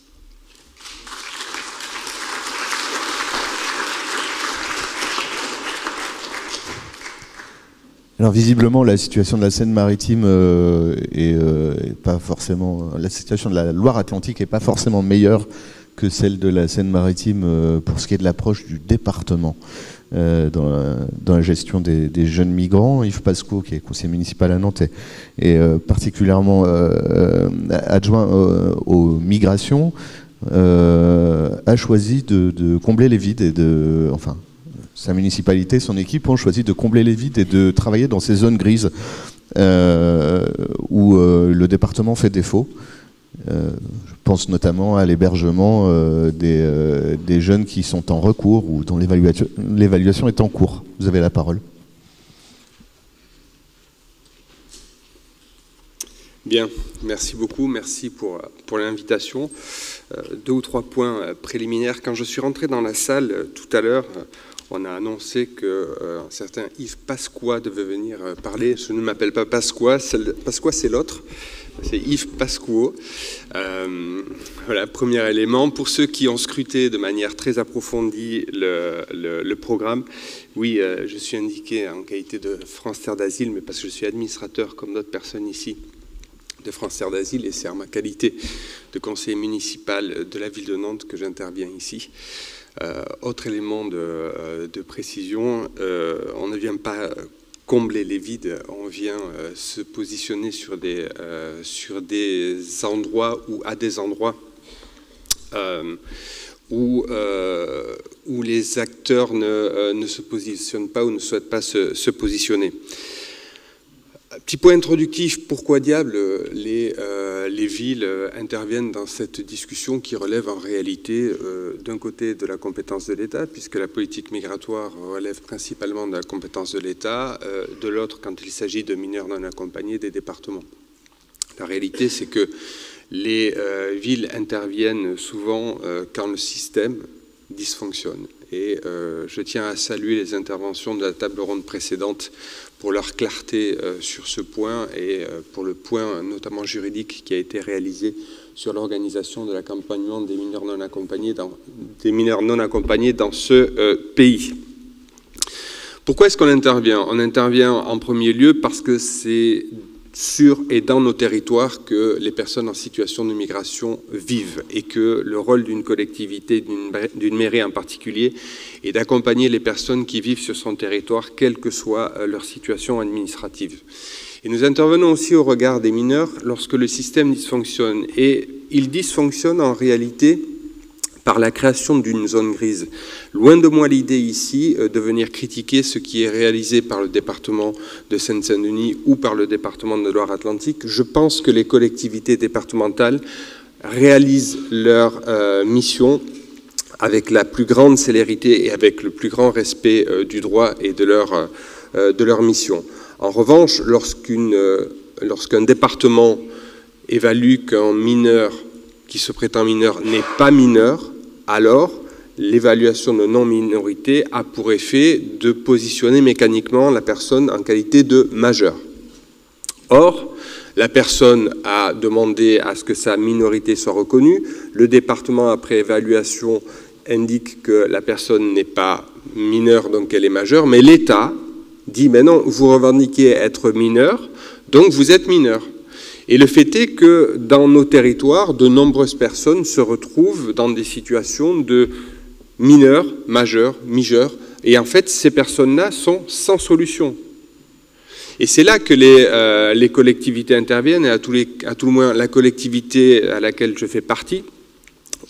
Alors visiblement, la situation de la Seine-Maritime est pas forcément, la situation de la Loire-Atlantique est pas forcément meilleure que celle de la Seine-Maritime pour ce qui est de l'approche du département dans la gestion des jeunes migrants. Yves Pasquot, qui est conseiller municipal à Nantes, et particulièrement adjoint aux migrations, a choisi de combler les vides et enfin, sa municipalité, son équipe ont choisi de combler les vides et de travailler dans ces zones grises où le département fait défaut. Je pense notamment à l'hébergement des jeunes qui sont en recours ou dont l'évaluation est en cours. Vous avez la parole. Bien, merci beaucoup, merci pour l'invitation. 2 ou 3 points préliminaires. Quand je suis rentré dans la salle tout à l'heure, on a annoncé qu'un certain Yves Pasquot devait venir parler. Je ne m'appelle pas Pasquot, Pasquot c'est l'autre. C'est Yves Pasquot. Voilà, premier élément. Pour ceux qui ont scruté de manière très approfondie le programme, oui, je suis indiqué en qualité de France Terre d'Asile, mais parce que je suis administrateur, comme d'autres personnes ici, de France Terre d'Asile, et c'est en ma qualité de conseiller municipal de la ville de Nantes que j'interviens ici. Autre élément de précision, on ne vient pas combler les vides, on vient se positionner sur des endroits ou à des endroits où les acteurs ne se positionnent pas ou ne souhaitent pas se positionner. Petit point introductif, pourquoi diable les villes interviennent dans cette discussion qui relève en réalité d'un côté de la compétence de l'État, puisque la politique migratoire relève principalement de la compétence de l'État, de l'autre quand il s'agit de mineurs non accompagnés des départements. La réalité, c'est que les villes interviennent souvent quand le système dysfonctionne. Et je tiens à saluer les interventions de la table ronde précédente pour leur clarté sur ce point et pour le point notamment juridique qui a été réalisé sur l'organisation de l'accompagnement des mineurs non accompagnés dans ce pays. Pourquoi est-ce qu'on intervient? On intervient en premier lieu parce que c'est sur et dans nos territoires que les personnes en situation de migration vivent et que le rôle d'une collectivité, d'une mairie en particulier, est d'accompagner les personnes qui vivent sur son territoire, quelle que soit leur situation administrative. Et nous intervenons aussi au regard des mineurs lorsque le système dysfonctionne. Et il dysfonctionne en réalité par la création d'une zone grise. Loin de moi l'idée ici de venir critiquer ce qui est réalisé par le département de Seine-Saint-Denis ou par le département de Loire-Atlantique. Je pense que les collectivités départementales réalisent leur mission avec la plus grande célérité et avec le plus grand respect du droit et de leur mission. En revanche, lorsqu'un département évalue qu'un mineur qui se prétend mineur n'est pas mineur, alors l'évaluation de non-minorité a pour effet de positionner mécaniquement la personne en qualité de majeur. Or, la personne a demandé à ce que sa minorité soit reconnue. Le département, après évaluation, indique que la personne n'est pas mineure, donc elle est majeure, mais l'État dit, mais non, vous revendiquez être mineur, donc vous êtes mineur. Et le fait est que dans nos territoires, de nombreuses personnes se retrouvent dans des situations de mineurs, majeurs, mijeurs, et en fait, ces personnes-là sont sans solution. Et c'est là que les collectivités interviennent, et à tout le moins la collectivité à laquelle je fais partie,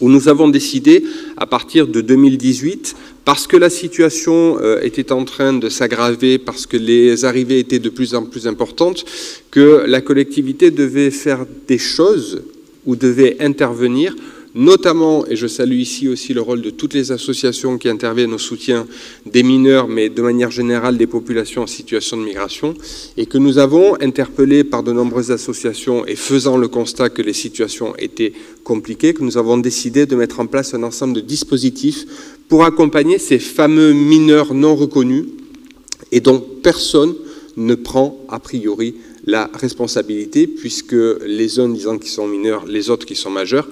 où nous avons décidé, à partir de 2018, parce que la situation était en train de s'aggraver, parce que les arrivées étaient de plus en plus importantes, que la collectivité devait faire des choses ou devait intervenir, notamment, et je salue ici aussi le rôle de toutes les associations qui interviennent au soutien des mineurs, mais de manière générale des populations en situation de migration, et que nous avons interpellé par de nombreuses associations et faisant le constat que les situations étaient compliquées, que nous avons décidé de mettre en place un ensemble de dispositifs pour accompagner ces fameux mineurs non reconnus et dont personne ne prend a priori la responsabilité, puisque les uns disant qu'ils sont mineurs, les autres qui sont majeurs,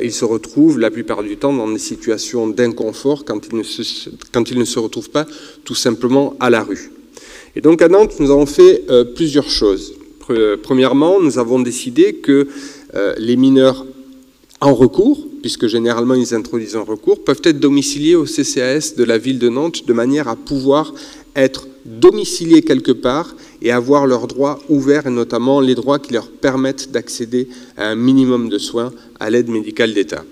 ils se retrouvent la plupart du temps dans des situations d'inconfort quand ils ne se retrouvent pas tout simplement à la rue. Et donc à Nantes, nous avons fait plusieurs choses. Premièrement, nous avons décidé que les mineurs en recours, puisque généralement ils introduisent un recours, peuvent être domiciliés au CCAS de la ville de Nantes de manière à pouvoir être domiciliés quelque part et avoir leurs droits ouverts, et notamment les droits qui leur permettent d'accéder à un minimum de soins à l'aide médicale d'État.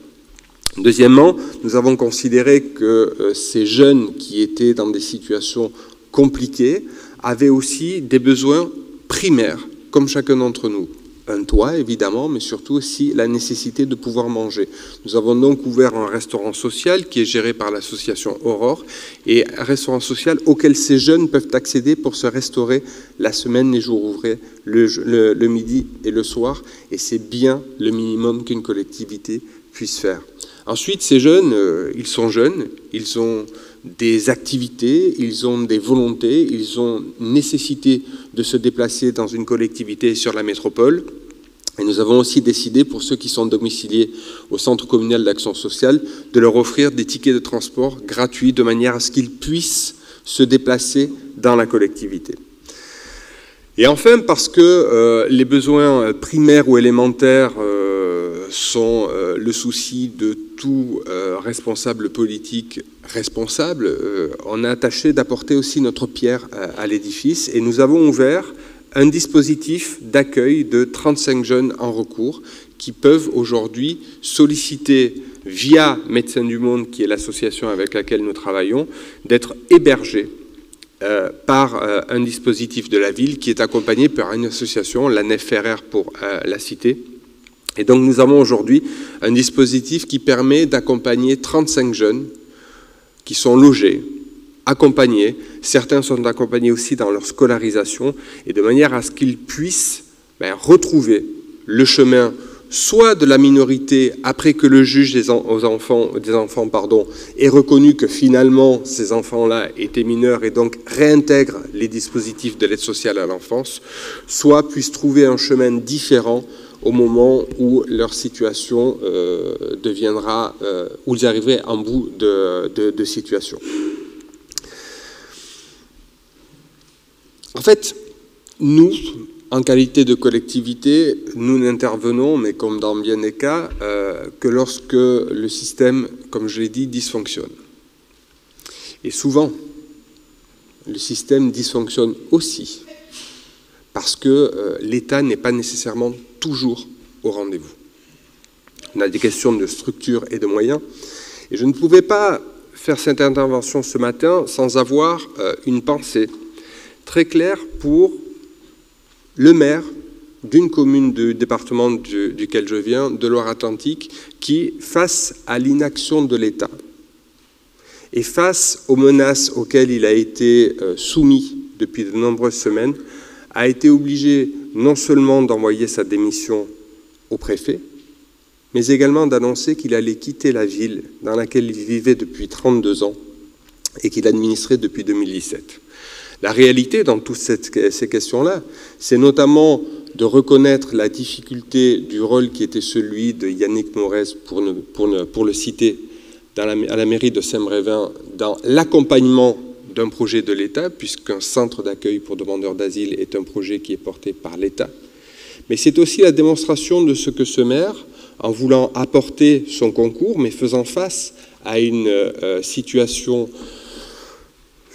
Deuxièmement, nous avons considéré que ces jeunes qui étaient dans des situations compliquées avaient aussi des besoins primaires, comme chacun d'entre nous. Un toit, évidemment, mais surtout aussi la nécessité de pouvoir manger. Nous avons donc ouvert un restaurant social qui est géré par l'association Aurore, et un restaurant social auquel ces jeunes peuvent accéder pour se restaurer la semaine, les jours ouvrés, le midi et le soir, et c'est bien le minimum qu'une collectivité puisse faire. Ensuite, ces jeunes, ils sont jeunes, ils ont des activités, ils ont des volontés, ils ont nécessité de se déplacer dans une collectivité sur la métropole. Et nous avons aussi décidé, pour ceux qui sont domiciliés au centre communal d'action sociale, de leur offrir des tickets de transport gratuits de manière à ce qu'ils puissent se déplacer dans la collectivité. Et enfin, parce que les besoins primaires ou élémentaires sont le souci de tout responsable politique responsable, on a tâché d'apporter aussi notre pierre à l'édifice, et nous avons ouvert un dispositif d'accueil de 35 jeunes en recours qui peuvent aujourd'hui solliciter via Médecins du Monde, qui est l'association avec laquelle nous travaillons, d'être hébergés par un dispositif de la ville qui est accompagné par une association, la Nef Ferrer pour la citer. Et donc nous avons aujourd'hui un dispositif qui permet d'accompagner 35 jeunes qui sont logés, accompagnés. Certains sont accompagnés aussi dans leur scolarisation, et de manière à ce qu'ils puissent retrouver le chemin soit de la minorité après que le juge des enfants ait reconnu que finalement ces enfants-là étaient mineurs et donc réintègrent les dispositifs de l'aide sociale à l'enfance, soit puissent trouver un chemin différent au moment où leur situation deviendra, où ils arriveraient en bout de situation. En fait, nous, en qualité de collectivité, nous n'intervenons, mais comme dans bien des cas, que lorsque le système, comme je l'ai dit, dysfonctionne. Et souvent, le système dysfonctionne aussi parce que l'État n'est pas nécessairement toujours au rendez-vous. On a des questions de structure et de moyens, et je ne pouvais pas faire cette intervention ce matin sans avoir une pensée très claire pour le maire d'une commune du département duquel je viens, de Loire-Atlantique, qui, face à l'inaction de l'État et face aux menaces auxquelles il a été soumis depuis de nombreuses semaines, a été obligé non seulement d'envoyer sa démission au préfet, mais également d'annoncer qu'il allait quitter la ville dans laquelle il vivait depuis 32 ans et qu'il administrait depuis 2017. La réalité dans toutes ces questions-là, c'est notamment de reconnaître la difficulté du rôle qui était celui de Yannick Morez, pour le citer, à la mairie de Saint-Brévin, dans l'accompagnement d'un projet de l'État, puisqu'un centre d'accueil pour demandeurs d'asile est un projet qui est porté par l'État. Mais c'est aussi la démonstration de ce que ce maire, en voulant apporter son concours, mais faisant face à une situation,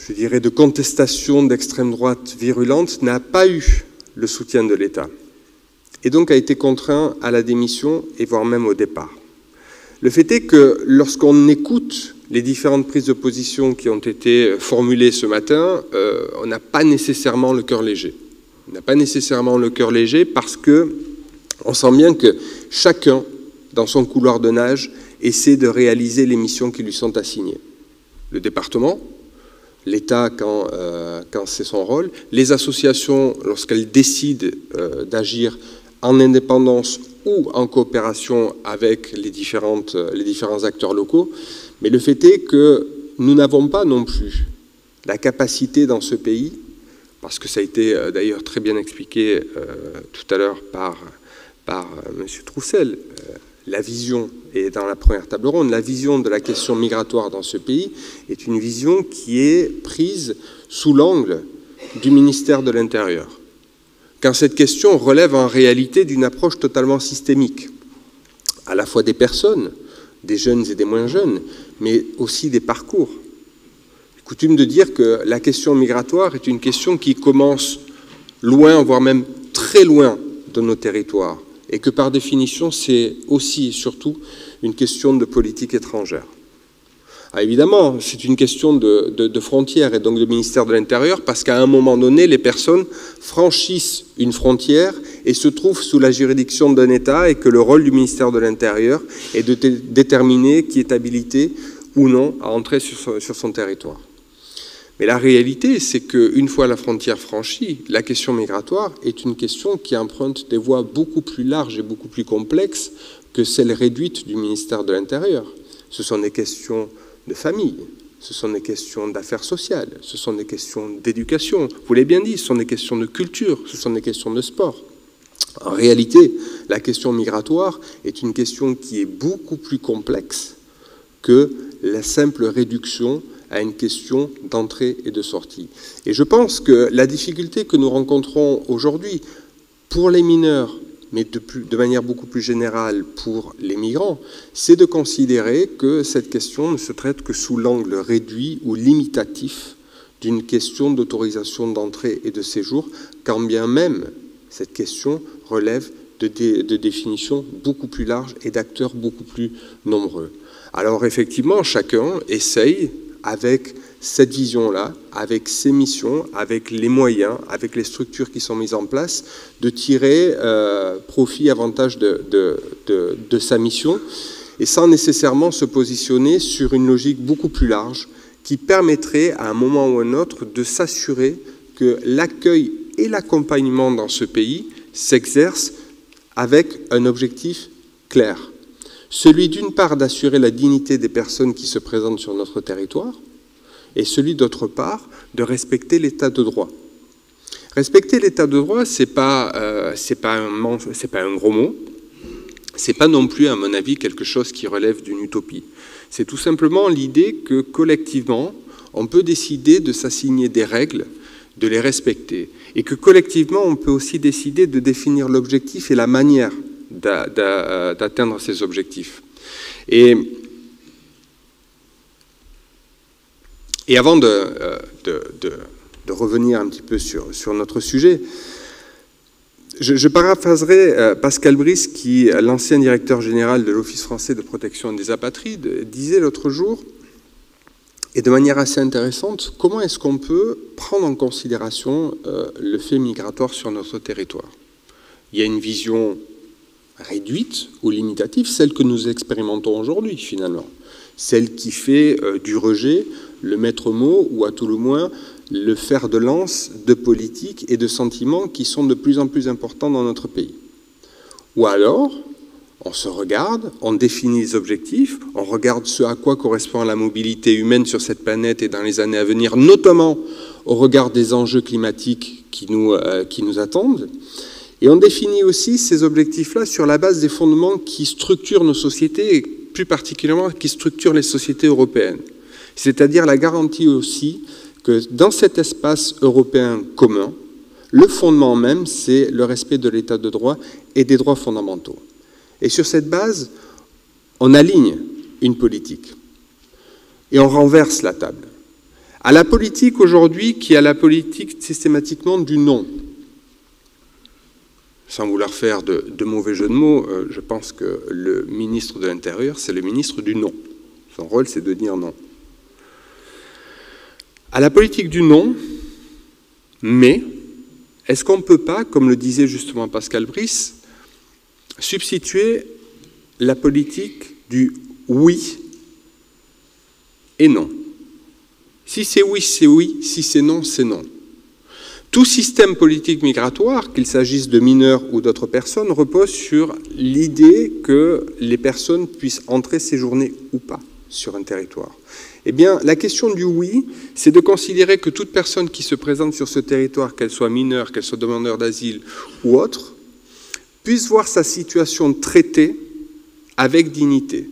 je dirais, de contestation d'extrême droite virulente, n'a pas eu le soutien de l'État, et donc a été contraint à la démission, et voire même au départ. Le fait est que lorsqu'on écoute les différentes prises de position qui ont été formulées ce matin, on n'a pas nécessairement le cœur léger. On n'a pas nécessairement le cœur léger parce que on sent bien que chacun, dans son couloir de nage, essaie de réaliser les missions qui lui sont assignées. Le département, l'État quand c'est son rôle, les associations lorsqu'elles décident d'agir en indépendance ou en coopération avec les différents acteurs locaux, mais le fait est que nous n'avons pas non plus la capacité dans ce pays, parce que ça a été d'ailleurs très bien expliqué tout à l'heure par M. Troussel, la vision, et dans la première table ronde, la vision de la question migratoire dans ce pays est une vision qui est prise sous l'angle du ministère de l'Intérieur. Quand cette question relève en réalité d'une approche totalement systémique, à la fois des personnes, des jeunes et des moins jeunes, mais aussi des parcours. Il est coutume de dire que la question migratoire est une question qui commence loin, voire même très loin de nos territoires, et que par définition, c'est aussi et surtout une question de politique étrangère. Ah, évidemment, c'est une question de frontières et donc de ministère de l'Intérieur, parce qu'à un moment donné, les personnes franchissent une frontière et se trouvent sous la juridiction d'un État, et que le rôle du ministère de l'Intérieur est de déterminer qui est habilité ou non à entrer sur son territoire. Mais la réalité, c'est qu'une fois la frontière franchie, la question migratoire est une question qui emprunte des voies beaucoup plus larges et beaucoup plus complexes que celles réduites du ministère de l'Intérieur. Ce sont des questions de famille, ce sont des questions d'affaires sociales, ce sont des questions d'éducation, vous l'avez bien dit, ce sont des questions de culture, ce sont des questions de sport. En réalité, la question migratoire est une question qui est beaucoup plus complexe que la simple réduction à une question d'entrée et de sortie. Et je pense que la difficulté que nous rencontrons aujourd'hui pour les mineurs, mais de manière beaucoup plus générale pour les migrants, c'est de considérer que cette question ne se traite que sous l'angle réduit ou limitatif d'une question d'autorisation d'entrée et de séjour, quand bien même cette question relève de définitions beaucoup plus larges et d'acteurs beaucoup plus nombreux. Alors effectivement, chacun essaye, avec cette vision-là, avec ses missions, avec les moyens, avec les structures qui sont mises en place, de tirer profit, avantage de sa mission, et sans nécessairement se positionner sur une logique beaucoup plus large qui permettrait à un moment ou à un autre de s'assurer que l'accueil et l'accompagnement dans ce pays s'exercent avec un objectif clair. Celui d'une part d'assurer la dignité des personnes qui se présentent sur notre territoire, et celui d'autre part de respecter l'état de droit. Respecter l'état de droit, c'est pas un gros mot, c'est pas non plus à mon avis quelque chose qui relève d'une utopie. C'est tout simplement l'idée que collectivement, on peut décider de s'assigner des règles, de les respecter, et que collectivement, on peut aussi décider de définir l'objectif et la manière d'atteindre ces objectifs. Et avant de revenir un petit peu sur notre sujet, Je paraphraserai Pascal Brice, qui est l'ancien directeur général de l'Office français de protection des apatrides, disait l'autre jour, et de manière assez intéressante, comment est-ce qu'on peut prendre en considération le fait migratoire sur notre territoire? Il y a une vision réduite ou limitative, celle que nous expérimentons aujourd'hui finalement, celle qui fait du rejet le maître mot, ou à tout le moins le fer de lance de politiques et de sentiments qui sont de plus en plus importants dans notre pays. Ou alors, on se regarde, on définit les objectifs, on regarde ce à quoi correspond la mobilité humaine sur cette planète et dans les années à venir, notamment au regard des enjeux climatiques qui nous attendent. Et on définit aussi ces objectifs-là sur la base des fondements qui structurent nos sociétés, et plus particulièrement qui structurent les sociétés européennes. C'est-à-dire la garantie aussi que dans cet espace européen commun, le fondement même, c'est le respect de l'état de droit et des droits fondamentaux. Et sur cette base, on aligne une politique et on renverse la table. À la politique aujourd'hui, qui est la politique systématiquement du non. Sans vouloir faire de mauvais jeux de mots, je pense que le ministre de l'Intérieur, c'est le ministre du non. Son rôle, c'est de dire non. À la politique du non, mais est-ce qu'on ne peut pas, comme le disait justement Pascal Brice, substituer la politique du oui et non? Si c'est oui, c'est oui. Si c'est non, c'est non. Tout système politique migratoire, qu'il s'agisse de mineurs ou d'autres personnes, repose sur l'idée que les personnes puissent entrer, séjourner ou pas sur un territoire. Eh bien, la question du oui, c'est de considérer que toute personne qui se présente sur ce territoire, qu'elle soit mineure, qu'elle soit demandeur d'asile ou autre, puisse voir sa situation traitée avec dignité.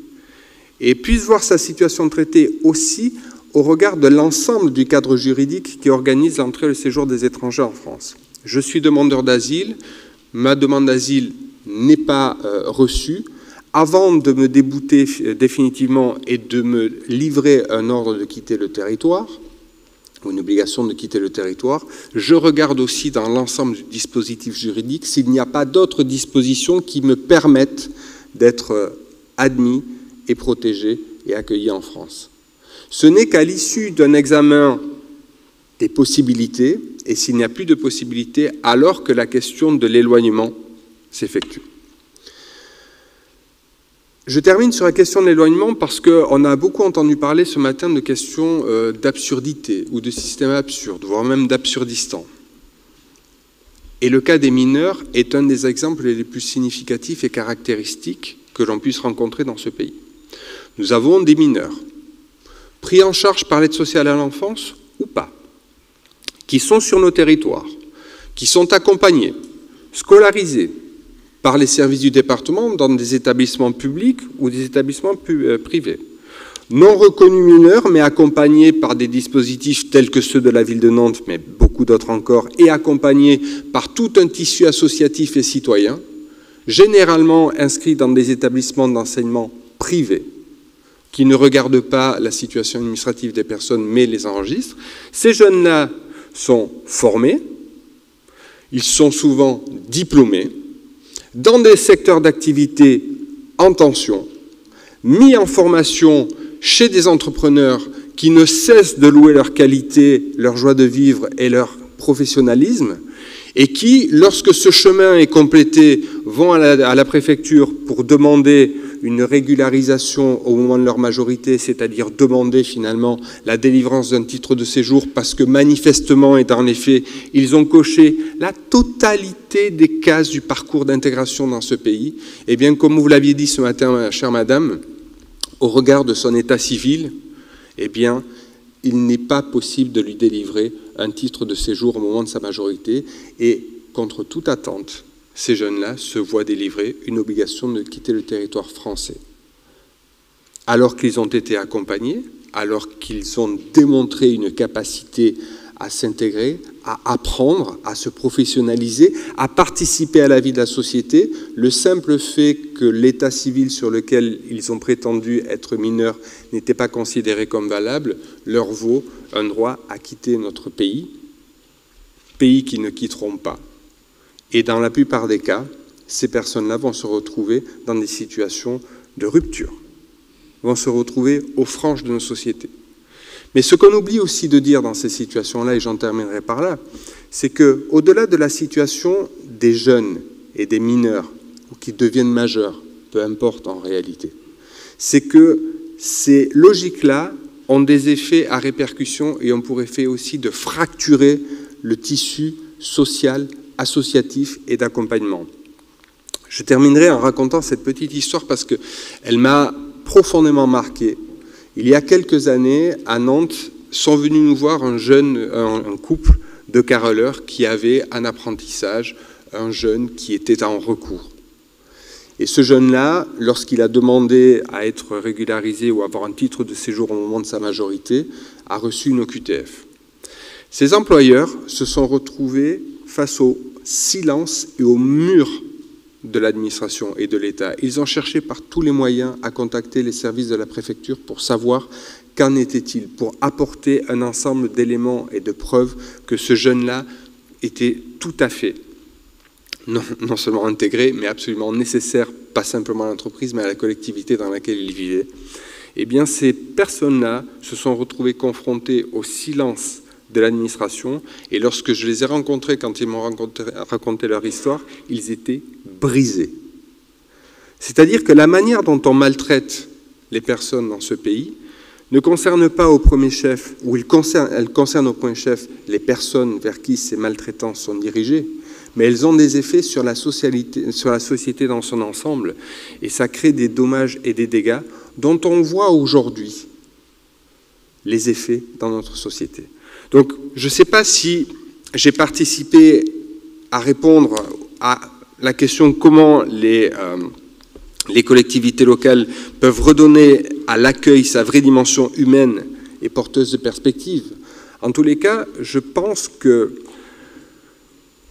Et puisse voir sa situation traitée aussi au regard de l'ensemble du cadre juridique qui organise l'entrée et le séjour des étrangers en France. Je suis demandeur d'asile, ma demande d'asile n'est pas reçue. Avant de me débouter définitivement et de me livrer un ordre de quitter le territoire, ou une obligation de quitter le territoire, je regarde aussi dans l'ensemble du dispositif juridique s'il n'y a pas d'autres dispositions qui me permettent d'être admis et protégé et accueilli en France. Ce n'est qu'à l'issue d'un examen des possibilités, et s'il n'y a plus de possibilités, alors que la question de l'éloignement s'effectue. Je termine sur la question de l'éloignement parce qu'on a beaucoup entendu parler ce matin de questions d'absurdité ou de systèmes absurdes, voire même d'absurdistan. Et le cas des mineurs est un des exemples les plus significatifs et caractéristiques que l'on puisse rencontrer dans ce pays. Nous avons des mineurs, pris en charge par l'aide sociale à l'enfance ou pas, qui sont sur nos territoires, qui sont accompagnés, scolarisés par les services du département dans des établissements publics ou des établissements privés. Non reconnus mineurs, mais accompagnés par des dispositifs tels que ceux de la ville de Nantes, mais beaucoup d'autres encore, et accompagnés par tout un tissu associatif et citoyen, généralement inscrits dans des établissements d'enseignement privés, qui ne regardent pas la situation administrative des personnes, mais les enregistrent. Ces jeunes-là sont formés, ils sont souvent diplômés, dans des secteurs d'activité en tension, mis en formation chez des entrepreneurs qui ne cessent de louer leur qualité, leur joie de vivre et leur professionnalisme, et qui, lorsque ce chemin est complété, vont à la préfecture pour demander une régularisation au moment de leur majorité, c'est-à-dire demander finalement la délivrance d'un titre de séjour parce que manifestement et dans les faits, ils ont coché la totalité des cases du parcours d'intégration dans ce pays. Eh bien, comme vous l'aviez dit ce matin, chère madame, au regard de son état civil, eh bien, il n'est pas possible de lui délivrer un titre de séjour au moment de sa majorité et, contre toute attente, ces jeunes-là se voient délivrer une obligation de quitter le territoire français. Alors qu'ils ont été accompagnés, alors qu'ils ont démontré une capacité à s'intégrer, à apprendre, à se professionnaliser, à participer à la vie de la société, le simple fait que l'état civil sur lequel ils ont prétendu être mineurs n'était pas considéré comme valable, leur vaut un droit à quitter notre pays, pays qu'ils ne quitteront pas. Et dans la plupart des cas, ces personnes-là vont se retrouver dans des situations de rupture, vont se retrouver aux franges de nos sociétés. Mais ce qu'on oublie aussi de dire dans ces situations-là, et j'en terminerai par là, c'est qu'au-delà de la situation des jeunes et des mineurs, ou qui deviennent majeurs, peu importe en réalité, c'est que ces logiques-là ont des effets à répercussion et ont pour effet aussi de fracturer le tissu social, associatif et d'accompagnement. Je terminerai en racontant cette petite histoire parce qu'elle m'a profondément marqué. Il y a quelques années, à Nantes, sont venus nous voir un couple de caroleurs qui avait un apprentissage, un jeune qui était en recours. Et ce jeune-là, lorsqu'il a demandé à être régularisé ou avoir un titre de séjour au moment de sa majorité, a reçu une OQTF. Ces employeurs se sont retrouvés face au silence et au mur de l'administration et de l'État. Ils ont cherché par tous les moyens à contacter les services de la préfecture pour savoir qu'en était-il, pour apporter un ensemble d'éléments et de preuves que ce jeune-là était tout à fait, non seulement intégré, mais absolument nécessaire, pas simplement à l'entreprise, mais à la collectivité dans laquelle il vivait. Eh bien, ces personnes-là se sont retrouvées confrontées au silence de l'administration, et lorsque je les ai rencontrés, quand ils m'ont raconté leur histoire, ils étaient brisés. C'est-à-dire que la manière dont on maltraite les personnes dans ce pays ne concerne pas au premier chef, ou elle concerne au premier chef les personnes vers qui ces maltraitances sont dirigées, mais elles ont des effets sur la société dans son ensemble, et ça crée des dommages et des dégâts dont on voit aujourd'hui les effets dans notre société. Donc, je ne sais pas si j'ai participé à répondre à la question de comment les collectivités locales peuvent redonner à l'accueil sa vraie dimension humaine et porteuse de perspective. En tous les cas, je pense que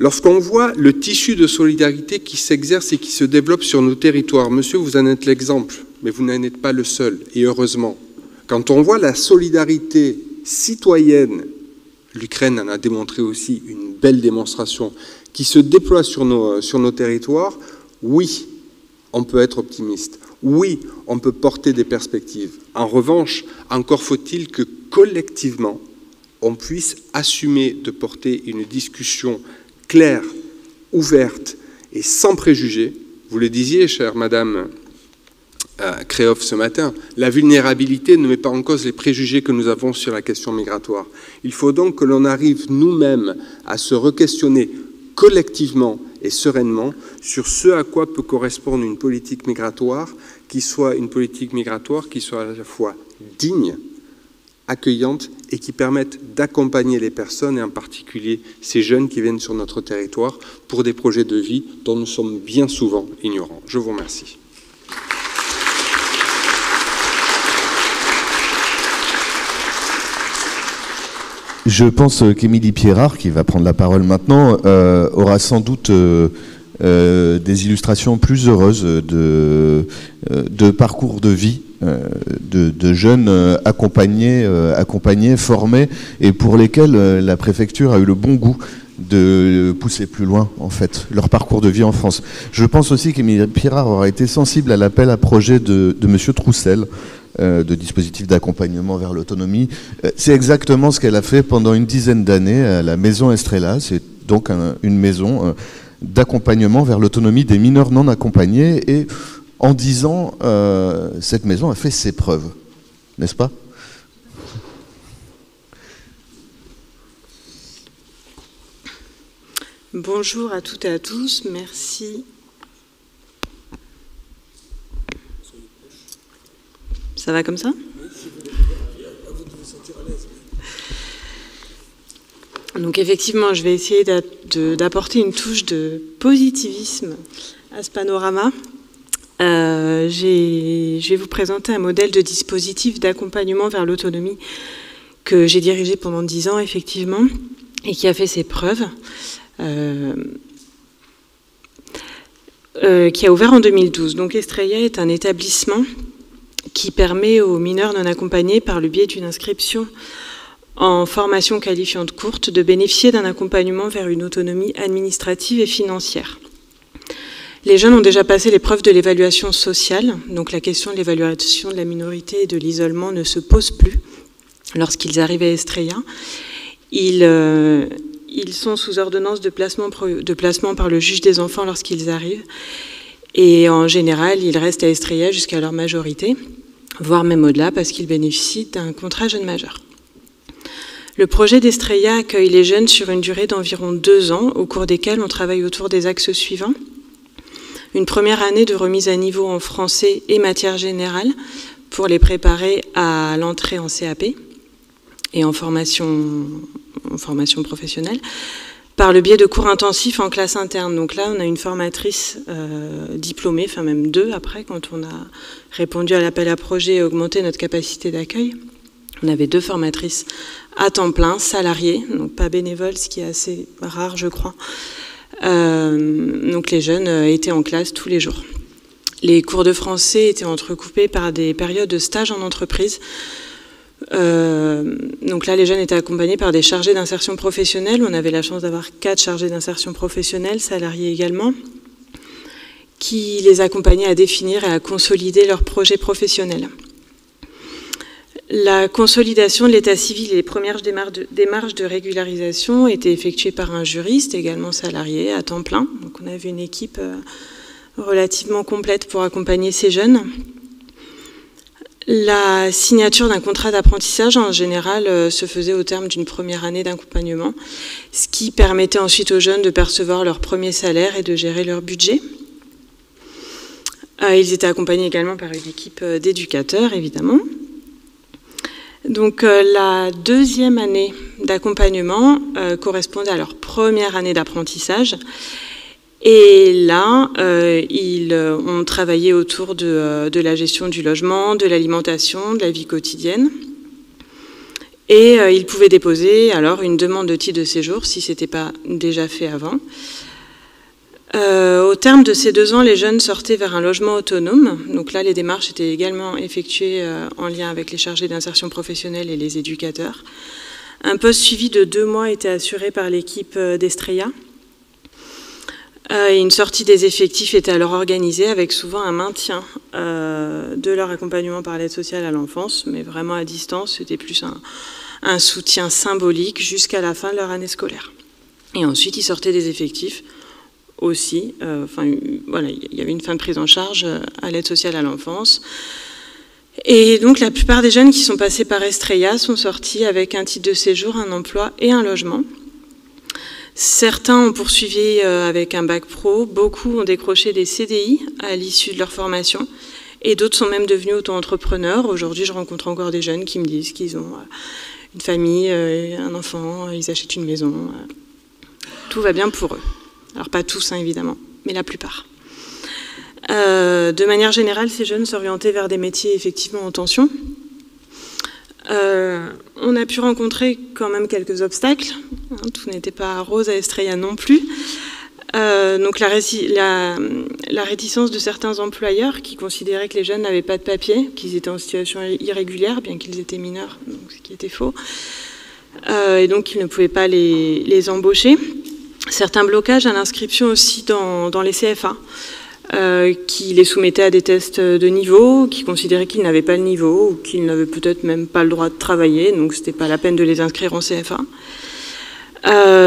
lorsqu'on voit le tissu de solidarité qui s'exerce et qui se développe sur nos territoires, monsieur, vous en êtes l'exemple, mais vous n'en êtes pas le seul, et heureusement. Quand on voit la solidarité citoyenne, l'Ukraine en a démontré aussi une belle démonstration, qui se déploie sur nos territoires, oui, on peut être optimiste. Oui, on peut porter des perspectives. En revanche, encore faut-il que collectivement, on puisse assumer de porter une discussion claire, ouverte et sans préjugés. Vous le disiez, chère Madame Krehoff ce matin, la vulnérabilité ne met pas en cause les préjugés que nous avons sur la question migratoire. Il faut donc que l'on arrive nous-mêmes à se re-questionner collectivement et sereinement sur ce à quoi peut correspondre une politique migratoire qui soit à la fois digne, accueillante et qui permette d'accompagner les personnes et en particulier ces jeunes qui viennent sur notre territoire pour des projets de vie dont nous sommes bien souvent ignorants. Je vous remercie. Je pense qu'Émilie Pierrard, qui va prendre la parole maintenant, aura sans doute des illustrations plus heureuses de parcours de vie de jeunes accompagnés, formés, et pour lesquels la préfecture a eu le bon goût de pousser plus loin, en fait, leur parcours de vie en France. Je pense aussi qu'Émilie Pierrard aura été sensible à l'appel à projet de M. Troussel, de dispositifs d'accompagnement vers l'autonomie. C'est exactement ce qu'elle a fait pendant une dizaine d'années à la Maison Estrella. C'est donc une maison d'accompagnement vers l'autonomie des mineurs non accompagnés. Et en 10 ans, cette maison a fait ses preuves, n'est-ce pas ? Bonjour à toutes et à tous, merci. Ça va comme ça ? Donc effectivement, je vais essayer d'apporter une touche de positivisme à ce panorama. Je vais vous présenter un modèle de dispositif d'accompagnement vers l'autonomie que j'ai dirigé pendant 10 ans, effectivement, et qui a fait ses preuves. Qui a ouvert en 2012. Donc Estrella est un établissement qui permet aux mineurs non accompagnés, par le biais d'une inscription en formation qualifiante courte de bénéficier d'un accompagnement vers une autonomie administrative et financière. Les jeunes ont déjà passé l'épreuve de l'évaluation sociale, donc la question de l'évaluation de la minorité et de l'isolement ne se pose plus lorsqu'ils arrivent à Estrella. Ils sont sous ordonnance de placement par le juge des enfants lorsqu'ils arrivent, et en général, ils restent à Estrella jusqu'à leur majorité, voire même au-delà, parce qu'ils bénéficient d'un contrat jeune majeur. Le projet d'Estrella accueille les jeunes sur une durée d'environ 2 ans, au cours desquels on travaille autour des axes suivants. Une première année de remise à niveau en français et matière générale pour les préparer à l'entrée en CAP et en formation professionnelle, par le biais de cours intensifs en classe interne. Donc là, on a une formatrice diplômée, enfin même 2 après, quand on a répondu à l'appel à projet et augmenté notre capacité d'accueil. On avait 2 formatrices à temps plein, salariées, donc pas bénévoles, ce qui est assez rare, je crois. Donc les jeunes étaient en classe tous les jours. Les cours de français étaient entrecoupés par des périodes de stage en entreprise. Donc là, les jeunes étaient accompagnés par des chargés d'insertion professionnelle. On avait la chance d'avoir 4 chargés d'insertion professionnelle, salariés également, qui les accompagnaient à définir et à consolider leurs projets professionnels. La consolidation de l'état civil et les premières démarches de régularisation étaient effectuées par un juriste, également salarié, à temps plein. Donc on avait une équipe relativement complète pour accompagner ces jeunes. La signature d'un contrat d'apprentissage, en général, se faisait au terme d'une première année d'accompagnement, ce qui permettait ensuite aux jeunes de percevoir leur premier salaire et de gérer leur budget. Ils étaient accompagnés également par une équipe d'éducateurs, évidemment. Donc la 2e année d'accompagnement correspondait à leur première année d'apprentissage. Et là, ils ont travaillé autour de la gestion du logement, de l'alimentation, de la vie quotidienne. Et ils pouvaient déposer alors une demande de titre de séjour si ce n'était pas déjà fait avant. Au terme de ces 2 ans, les jeunes sortaient vers un logement autonome. Donc là, les démarches étaient également effectuées en lien avec les chargés d'insertion professionnelle et les éducateurs. Un poste suivi de 2 mois était assuré par l'équipe d'Estrella. Une sortie des effectifs était alors organisée avec souvent un maintien de leur accompagnement par l'aide sociale à l'enfance, mais vraiment à distance. C'était plus un soutien symbolique jusqu'à la fin de leur année scolaire. Et ensuite, ils sortaient des effectifs aussi. Voilà, il y avait une fin de prise en charge à l'aide sociale à l'enfance. Et donc, la plupart des jeunes qui sont passés par Estrella sont sortis avec un titre de séjour, un emploi et un logement. Certains ont poursuivi avec un bac pro, beaucoup ont décroché des CDI à l'issue de leur formation, et d'autres sont même devenus auto-entrepreneurs. Aujourd'hui, je rencontre encore des jeunes qui me disent qu'ils ont une famille, un enfant, ils achètent une maison. Tout va bien pour eux. Alors pas tous, hein, évidemment, mais la plupart. De manière générale, ces jeunes s'orientaient vers des métiers effectivement en tension. On a pu rencontrer quand même quelques obstacles. Hein, tout n'était pas rose à Estrella non plus. Donc la réticence de certains employeurs qui considéraient que les jeunes n'avaient pas de papier, qu'ils étaient en situation irrégulière, bien qu'ils étaient mineurs, donc ce qui était faux. Et donc qu'ils ne pouvaient pas les embaucher. Certains blocages à l'inscription aussi dans les CFA, qui les soumettaient à des tests de niveau, qui considéraient qu'ils n'avaient pas le niveau, ou qu'ils n'avaient peut-être même pas le droit de travailler, donc c'était pas la peine de les inscrire en CFA.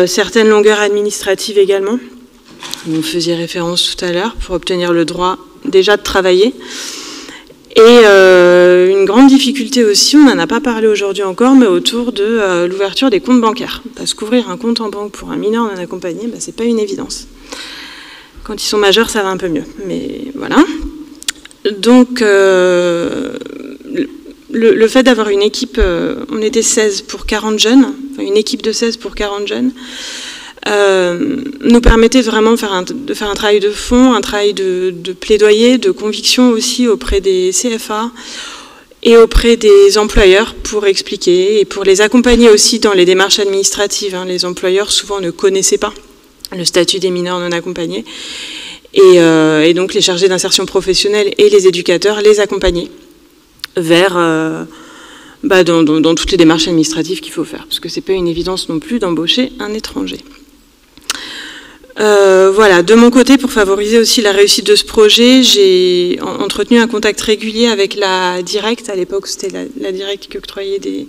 Certaines longueurs administratives également, vous faisiez référence tout à l'heure, pour obtenir le droit déjà de travailler. Et une grande difficulté aussi, on n'en a pas parlé aujourd'hui encore, mais autour de l'ouverture des comptes bancaires. Parce qu'ouvrir un compte en banque pour un mineur non accompagné, c'est pas une évidence. Quand ils sont majeurs, ça va un peu mieux, mais voilà. Donc, le fait d'avoir une équipe, on était 16 pour 40 jeunes, enfin une équipe de 16 pour 40 jeunes, nous permettait vraiment de faire un travail de fond, un travail de plaidoyer, de conviction aussi auprès des CFA et auprès des employeurs pour expliquer et pour les accompagner aussi dans les démarches administratives. Les employeurs souvent ne connaissaient pas le statut des mineurs non accompagnés et donc les chargés d'insertion professionnelle et les éducateurs les accompagnaient vers dans toutes les démarches administratives qu'il faut faire, parce que c'est pas une évidence non plus d'embaucher un étranger. Voilà, de mon côté, pour favoriser aussi la réussite de ce projet, j'ai entretenu un contact régulier avec la Directe. À l'époque, c'était la Directe qui octroyait des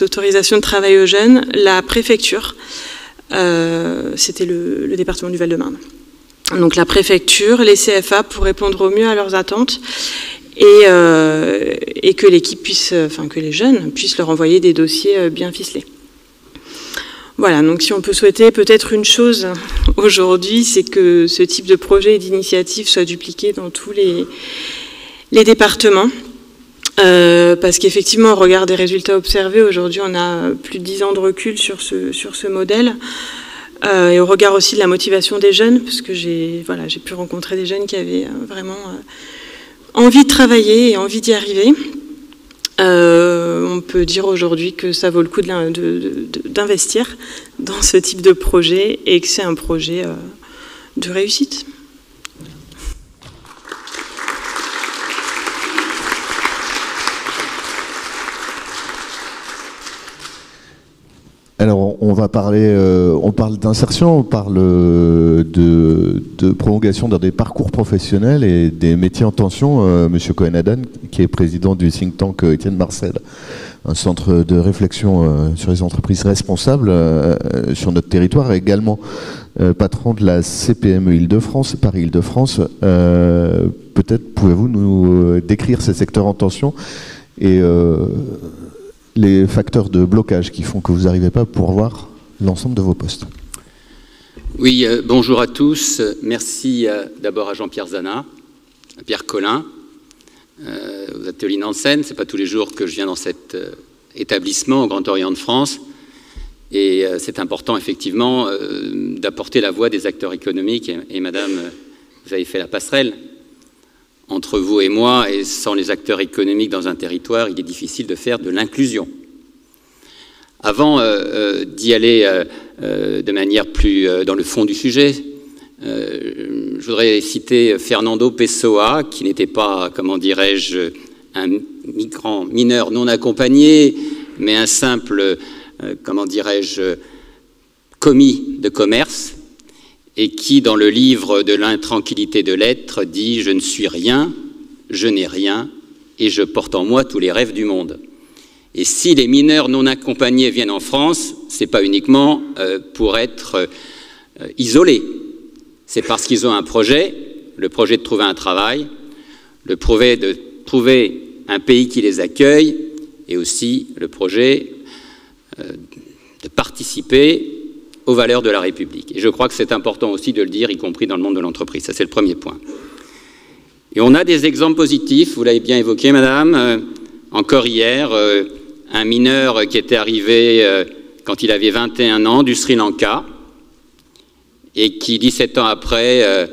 autorisations de travail aux jeunes, la préfecture, c'était le département du Val-de-Marne. Donc la préfecture, les CFA, pour répondre au mieux à leurs attentes, et que l'équipe puisse, que les jeunes puissent leur envoyer des dossiers bien ficelés. Voilà, donc si on peut souhaiter peut-être une chose aujourd'hui, c'est que ce type de projet et d'initiative soit dupliqué dans tous les départements. Parce qu'effectivement, au regard des résultats observés, aujourd'hui on a plus de 10 ans de recul sur ce modèle. Et au regard aussi de la motivation des jeunes, parce que j'ai pu rencontrer des jeunes qui avaient vraiment envie de travailler et envie d'y arriver. On peut dire aujourd'hui que ça vaut le coup d'investir dans ce type de projet et que c'est un projet de réussite. Alors, on va parler, on parle d'insertion, on parle de prolongation dans des parcours professionnels et des métiers en tension. Monsieur Cohen-Adan, qui est président du think tank Étienne Marcel, un centre de réflexion sur les entreprises responsables sur notre territoire, est également patron de la CPME Île-de-France, Paris-Île-de-France. Peut-être pouvez-vous nous décrire ces secteurs en tension et les facteurs de blocage qui font que vous n'arrivez pas à pourvoir l'ensemble de vos postes. Oui, bonjour à tous. Merci d'abord à Jean-Pierre Zana, à Pierre Collin, aux ateliers Nansen. Ce n'est pas tous les jours que je viens dans cet établissement au Grand Orient de France. Et c'est important, effectivement, d'apporter la voix des acteurs économiques. Et madame, vous avez fait la passerelle entre vous et moi, et sans les acteurs économiques dans un territoire, il est difficile de faire de l'inclusion. Avant d'y aller de manière plus dans le fond du sujet, je voudrais citer Fernando Pessoa, qui n'était pas, comment dirais-je, un migrant mineur non accompagné, mais un simple, comment dirais-je, commis de commerce, et qui, dans le livre de l'intranquillité de l'être, dit « Je ne suis rien, je n'ai rien, et je porte en moi tous les rêves du monde ». Et si les mineurs non accompagnés viennent en France, ce n'est pas uniquement pour être isolés. C'est parce qu'ils ont un projet, le projet de trouver un travail, le projet de trouver un pays qui les accueille, et aussi le projet de participer aux valeurs de la République. Et je crois que c'est important aussi de le dire, y compris dans le monde de l'entreprise. Ça, c'est le premier point. Et on a des exemples positifs, vous l'avez bien évoqué, madame. Encore hier, un mineur qui était arrivé quand il avait 21 ans du Sri Lanka et qui, 17 ans après,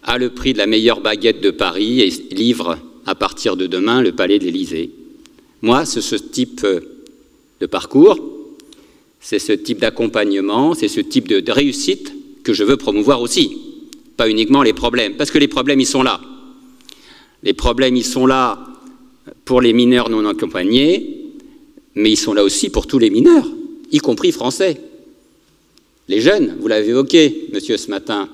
a le prix de la meilleure baguette de Paris et livre à partir de demain le palais de l'Élysée. Moi, c'est ce type de parcours, c'est ce type d'accompagnement, c'est ce type de réussite que je veux promouvoir aussi. Pas uniquement les problèmes, parce que les problèmes, ils sont là. Les problèmes, ils sont là pour les mineurs non accompagnés, mais ils sont là aussi pour tous les mineurs, y compris français. Les jeunes, vous l'avez évoqué, monsieur, ce matin.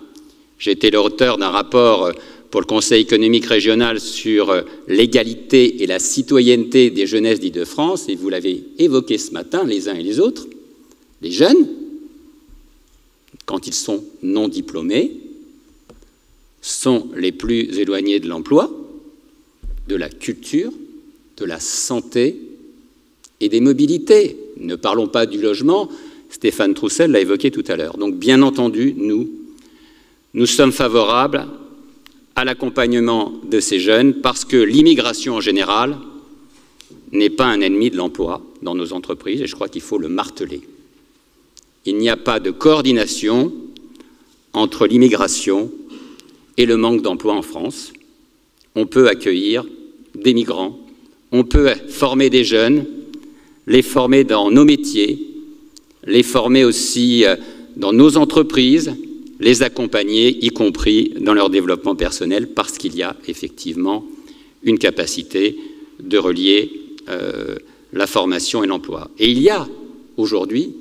J'ai été l'auteur d'un rapport pour le Conseil économique régional sur l'égalité et la citoyenneté des jeunesses d'Île-de-France, et vous l'avez évoqué ce matin, les uns et les autres. Les jeunes, quand ils sont non diplômés, sont les plus éloignés de l'emploi, de la culture, de la santé et des mobilités. Ne parlons pas du logement, Stéphane Troussel l'a évoqué tout à l'heure. Donc bien entendu, nous sommes favorables à l'accompagnement de ces jeunes parce que l'immigration en général n'est pas un ennemi de l'emploi dans nos entreprises et je crois qu'il faut le marteler. Il n'y a pas de coordination entre l'immigration et le manque d'emploi en France. On peut accueillir des migrants, on peut former des jeunes, les former dans nos métiers, les former aussi dans nos entreprises, les accompagner, y compris dans leur développement personnel, parce qu'il y a effectivement une capacité de relier la formation et l'emploi. Et il y a aujourd'hui,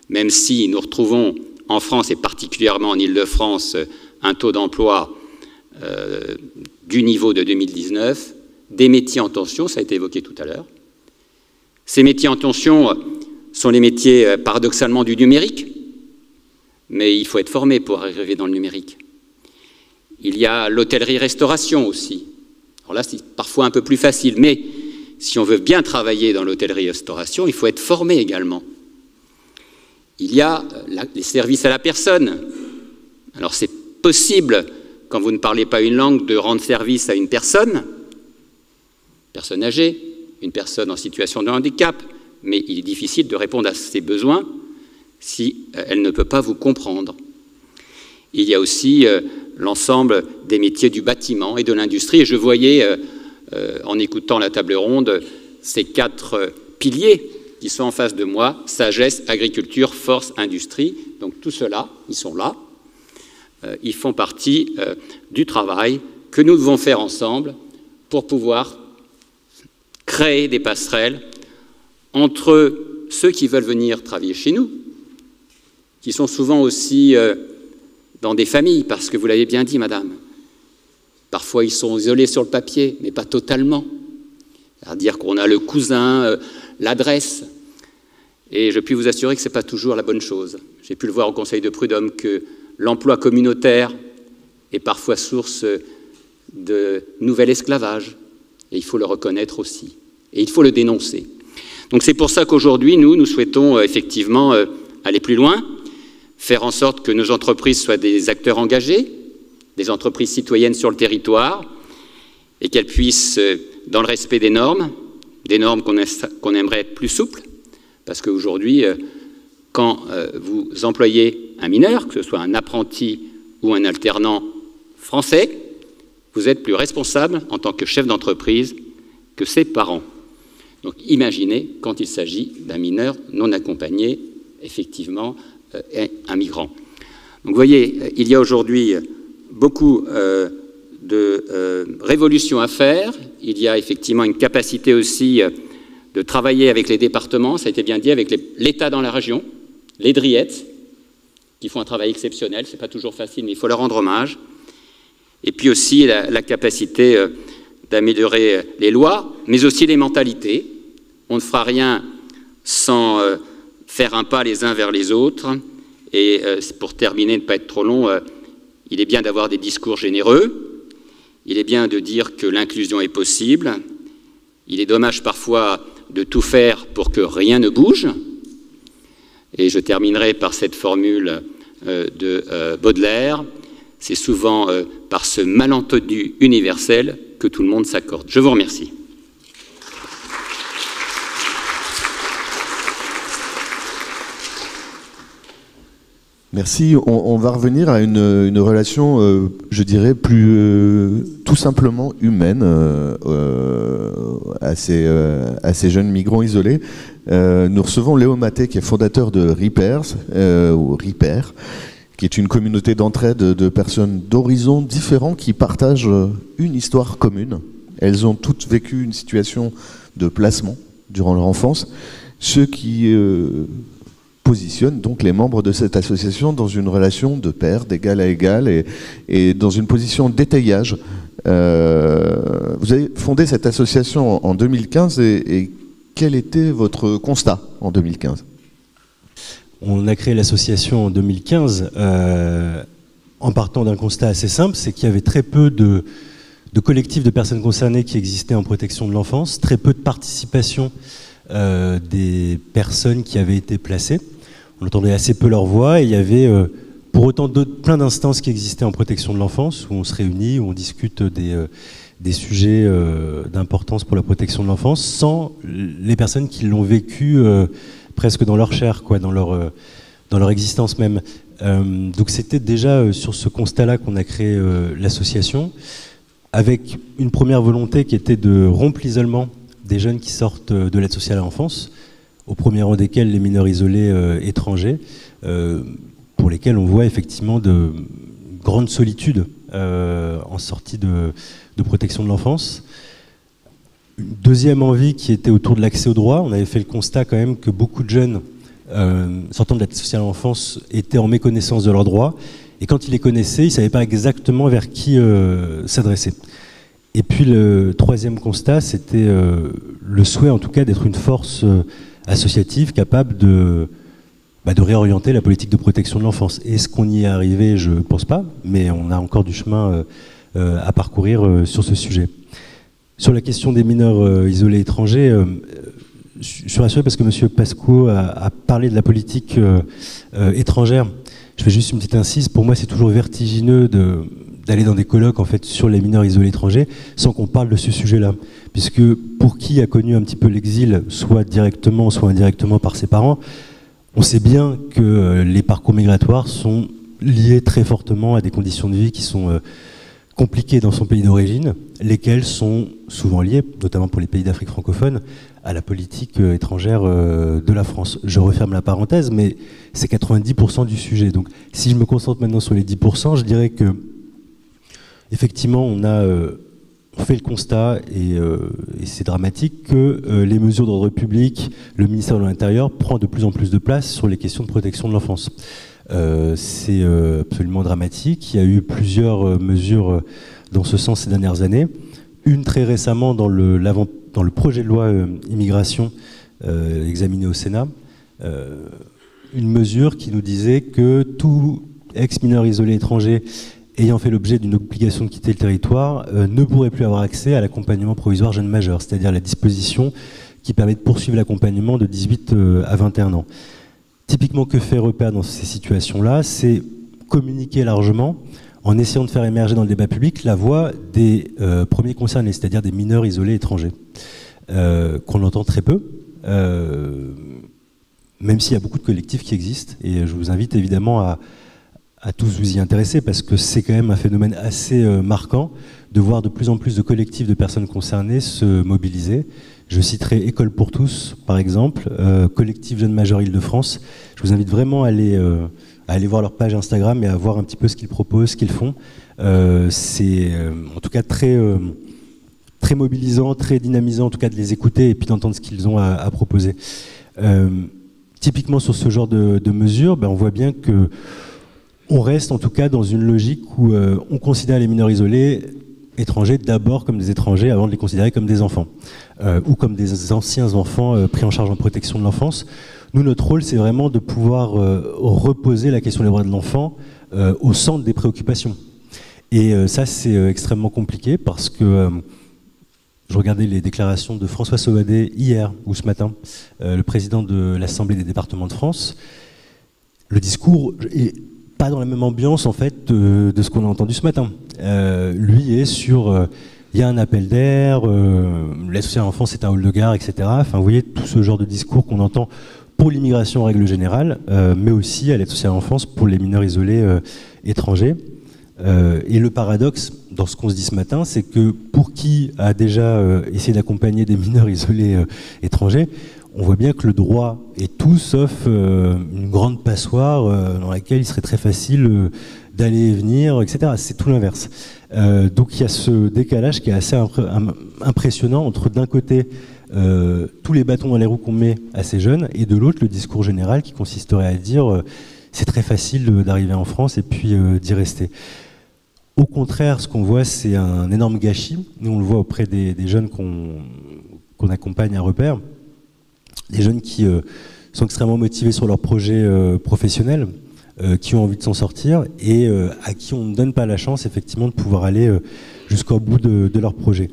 même si nous retrouvons en France et particulièrement en Île-de-France un taux d'emploi du niveau de 2019, des métiers en tension, ça a été évoqué tout à l'heure. Ces métiers en tension sont les métiers paradoxalement du numérique, mais il faut être formé pour arriver dans le numérique. Il y a l'hôtellerie-restauration aussi. Alors là, c'est parfois un peu plus facile, mais si on veut bien travailler dans l'hôtellerie-restauration, il faut être formé également. Il y a les services à la personne. Alors c'est possible, quand vous ne parlez pas une langue, de rendre service à une personne âgée, une personne en situation de handicap, mais il est difficile de répondre à ses besoins si elle ne peut pas vous comprendre. Il y a aussi l'ensemble des métiers du bâtiment et de l'industrie. Et je voyais, en écoutant la table ronde, ces 4 piliers qui sont en face de moi: sagesse, agriculture, force, industrie. Donc tout cela, ils sont là. Ils font partie du travail que nous devons faire ensemble pour pouvoir créer des passerelles entre ceux qui veulent venir travailler chez nous, qui sont souvent aussi dans des familles, parce que vous l'avez bien dit, madame, parfois ils sont isolés sur le papier, mais pas totalement. C'est-à-dire qu'on a le cousin, l'adresse, et je puis vous assurer que ce n'est pas toujours la bonne chose. J'ai pu le voir au Conseil de prud'homme que l'emploi communautaire est parfois source de nouvel esclavage, et il faut le reconnaître aussi, et il faut le dénoncer. Donc c'est pour ça qu'aujourd'hui, nous souhaitons effectivement aller plus loin, faire en sorte que nos entreprises soient des acteurs engagés, des entreprises citoyennes sur le territoire, et qu'elles puissent, dans le respect des normes qu'on aimerait être plus souples, parce qu'aujourd'hui, quand vous employez un mineur, que ce soit un apprenti ou un alternant français, vous êtes plus responsable en tant que chef d'entreprise que ses parents. Donc imaginez quand il s'agit d'un mineur non accompagné, effectivement, un migrant. Donc vous voyez, il y a aujourd'hui beaucoup de révolutions à faire. Il y a effectivement une capacité aussi de travailler avec les départements, ça a été bien dit, avec l'État dans la région, les DRIET, qui font un travail exceptionnel. Ce n'est pas toujours facile, mais il faut leur rendre hommage. Et puis aussi la capacité d'améliorer les lois, mais aussi les mentalités. On ne fera rien sans faire un pas les uns vers les autres. Et pour terminer, ne pas être trop long, il est bien d'avoir des discours généreux. Il est bien de dire que l'inclusion est possible. Il est dommage parfois de tout faire pour que rien ne bouge. Et je terminerai par cette formule de Baudelaire. C'est souvent par ce malentendu universel que tout le monde s'accorde. Je vous remercie. Merci. On va revenir à une relation, je dirais, plus tout simplement humaine à ces jeunes migrants isolés. Nous recevons Léo Maté, qui est fondateur de Repairs, ou Repair, qui est une communauté d'entraide de personnes d'horizons différents qui partagent une histoire commune. Elles ont toutes vécu une situation de placement durant leur enfance, ce qui positionne donc les membres de cette association dans une relation de pair, d'égal à égal, et dans une position d'étayage. Vous avez fondé cette association en 2015, et quel était votre constat en 2015 ? On a créé l'association en 2015 en partant d'un constat assez simple, c'est qu'il y avait très peu de collectifs de personnes concernées qui existaient en protection de l'enfance, très peu de participation des personnes qui avaient été placées. On entendait assez peu leur voix, et il y avait pour autant plein d'instances qui existaient en protection de l'enfance, où on se réunit, où on discute des sujets d'importance pour la protection de l'enfance, sans les personnes qui l'ont vécu presque dans leur chair, quoi, dans leur existence même. Donc c'était déjà sur ce constat-là qu'on a créé l'association, avec une première volonté qui était de rompre l'isolement des jeunes qui sortent de l'aide sociale à l'enfance, au premier rang desquels les mineurs isolés étrangers, pour lesquels on voit effectivement de grandes solitudes en sortie de protection de l'enfance. Une deuxième envie qui était autour de l'accès au droit. On avait fait le constat quand même que beaucoup de jeunes sortant de l'aide sociale à l'enfance étaient en méconnaissance de leurs droits. Et quand ils les connaissaient, ils ne savaient pas exactement vers qui s'adresser. Et puis le troisième constat, c'était le souhait en tout cas d'être une force associative capable de réorienter la politique de protection de l'enfance. Est-ce qu'on y est arrivé? Je ne pense pas, mais on a encore du chemin à parcourir sur ce sujet. Sur la question des mineurs isolés étrangers, je suis rassuré parce que M. Pascot a parlé de la politique étrangère. Je fais juste une petite incise. Pour moi, c'est toujours vertigineux d'aller dans des colloques en fait, sur les mineurs isolés étrangers sans qu'on parle de ce sujet-là. Puisque pour qui a connu un petit peu l'exil, soit directement, soit indirectement par ses parents, on sait bien que les parcours migratoires sont liés très fortement à des conditions de vie qui sont compliquées dans son pays d'origine, lesquelles sont souvent liées, notamment pour les pays d'Afrique francophone, à la politique étrangère de la France. Je referme la parenthèse, mais c'est 90% du sujet. Donc si je me concentre maintenant sur les 10%, je dirais que effectivement, on fait le constat, et c'est dramatique, que les mesures d'ordre public, le ministère de l'Intérieur prend de plus en plus de place sur les questions de protection de l'enfance. C'est absolument dramatique. Il y a eu plusieurs mesures dans ce sens ces dernières années. Une très récemment dans le projet de loi immigration examiné au Sénat, une mesure qui nous disait que tout ex-mineur isolé étranger ayant fait l'objet d'une obligation de quitter le territoire ne pourrait plus avoir accès à l'accompagnement provisoire jeune majeur, c'est-à-dire la disposition qui permet de poursuivre l'accompagnement de 18 à 21 ans. Typiquement, que fait Repère dans ces situations-là? C'est communiquer largement en essayant de faire émerger dans le débat public la voix des premiers concernés, c'est-à-dire des mineurs isolés étrangers, qu'on entend très peu, même s'il y a beaucoup de collectifs qui existent. Et je vous invite évidemment à tous vous y intéresser, parce que c'est quand même un phénomène assez marquant de voir de plus en plus de collectifs de personnes concernées se mobiliser. Je citerai École pour tous, par exemple, collectif Jeunes Majeurs Île-de-France. Je vous invite vraiment à aller voir leur page Instagram et à voir un petit peu ce qu'ils proposent, ce qu'ils font. C'est en tout cas très mobilisant, très dynamisant, en tout cas de les écouter et puis d'entendre ce qu'ils ont à proposer. Typiquement sur ce genre de mesures, on voit bien que on reste en tout cas dans une logique où on considère les mineurs isolés étrangers d'abord comme des étrangers avant de les considérer comme des enfants ou comme des anciens enfants pris en charge en protection de l'enfance. Nous, notre rôle, c'est vraiment de pouvoir reposer la question des droits de l'enfant au centre des préoccupations. Et ça, c'est extrêmement compliqué parce que je regardais les déclarations de François Sauvadet hier ou ce matin, le président de l'Assemblée des départements de France. Le discours est pas dans la même ambiance en fait de ce qu'on a entendu ce matin. Lui est sur il y a un appel d'air, l'aide sociale à l'enfance c'est un hall de gare, etc. Enfin, vous voyez tout ce genre de discours qu'on entend pour l'immigration en règle générale, mais aussi à l'aide sociale à l'enfance pour les mineurs isolés étrangers. Et le paradoxe dans ce qu'on se dit ce matin, c'est que pour qui a déjà essayé d'accompagner des mineurs isolés étrangers, on voit bien que le droit est tout sauf une grande passoire dans laquelle il serait très facile d'aller et venir, etc. C'est tout l'inverse. Donc il y a ce décalage qui est assez impressionnant entre d'un côté tous les bâtons dans les roues qu'on met à ces jeunes et de l'autre le discours général qui consisterait à dire c'est très facile d'arriver en France et puis d'y rester. Au contraire, ce qu'on voit, c'est un énorme gâchis. Nous, on le voit auprès des jeunes qu'on accompagne à Repère. Des jeunes qui sont extrêmement motivés sur leur projet professionnel, qui ont envie de s'en sortir et à qui on ne donne pas la chance effectivement de pouvoir aller jusqu'au bout de leur projet.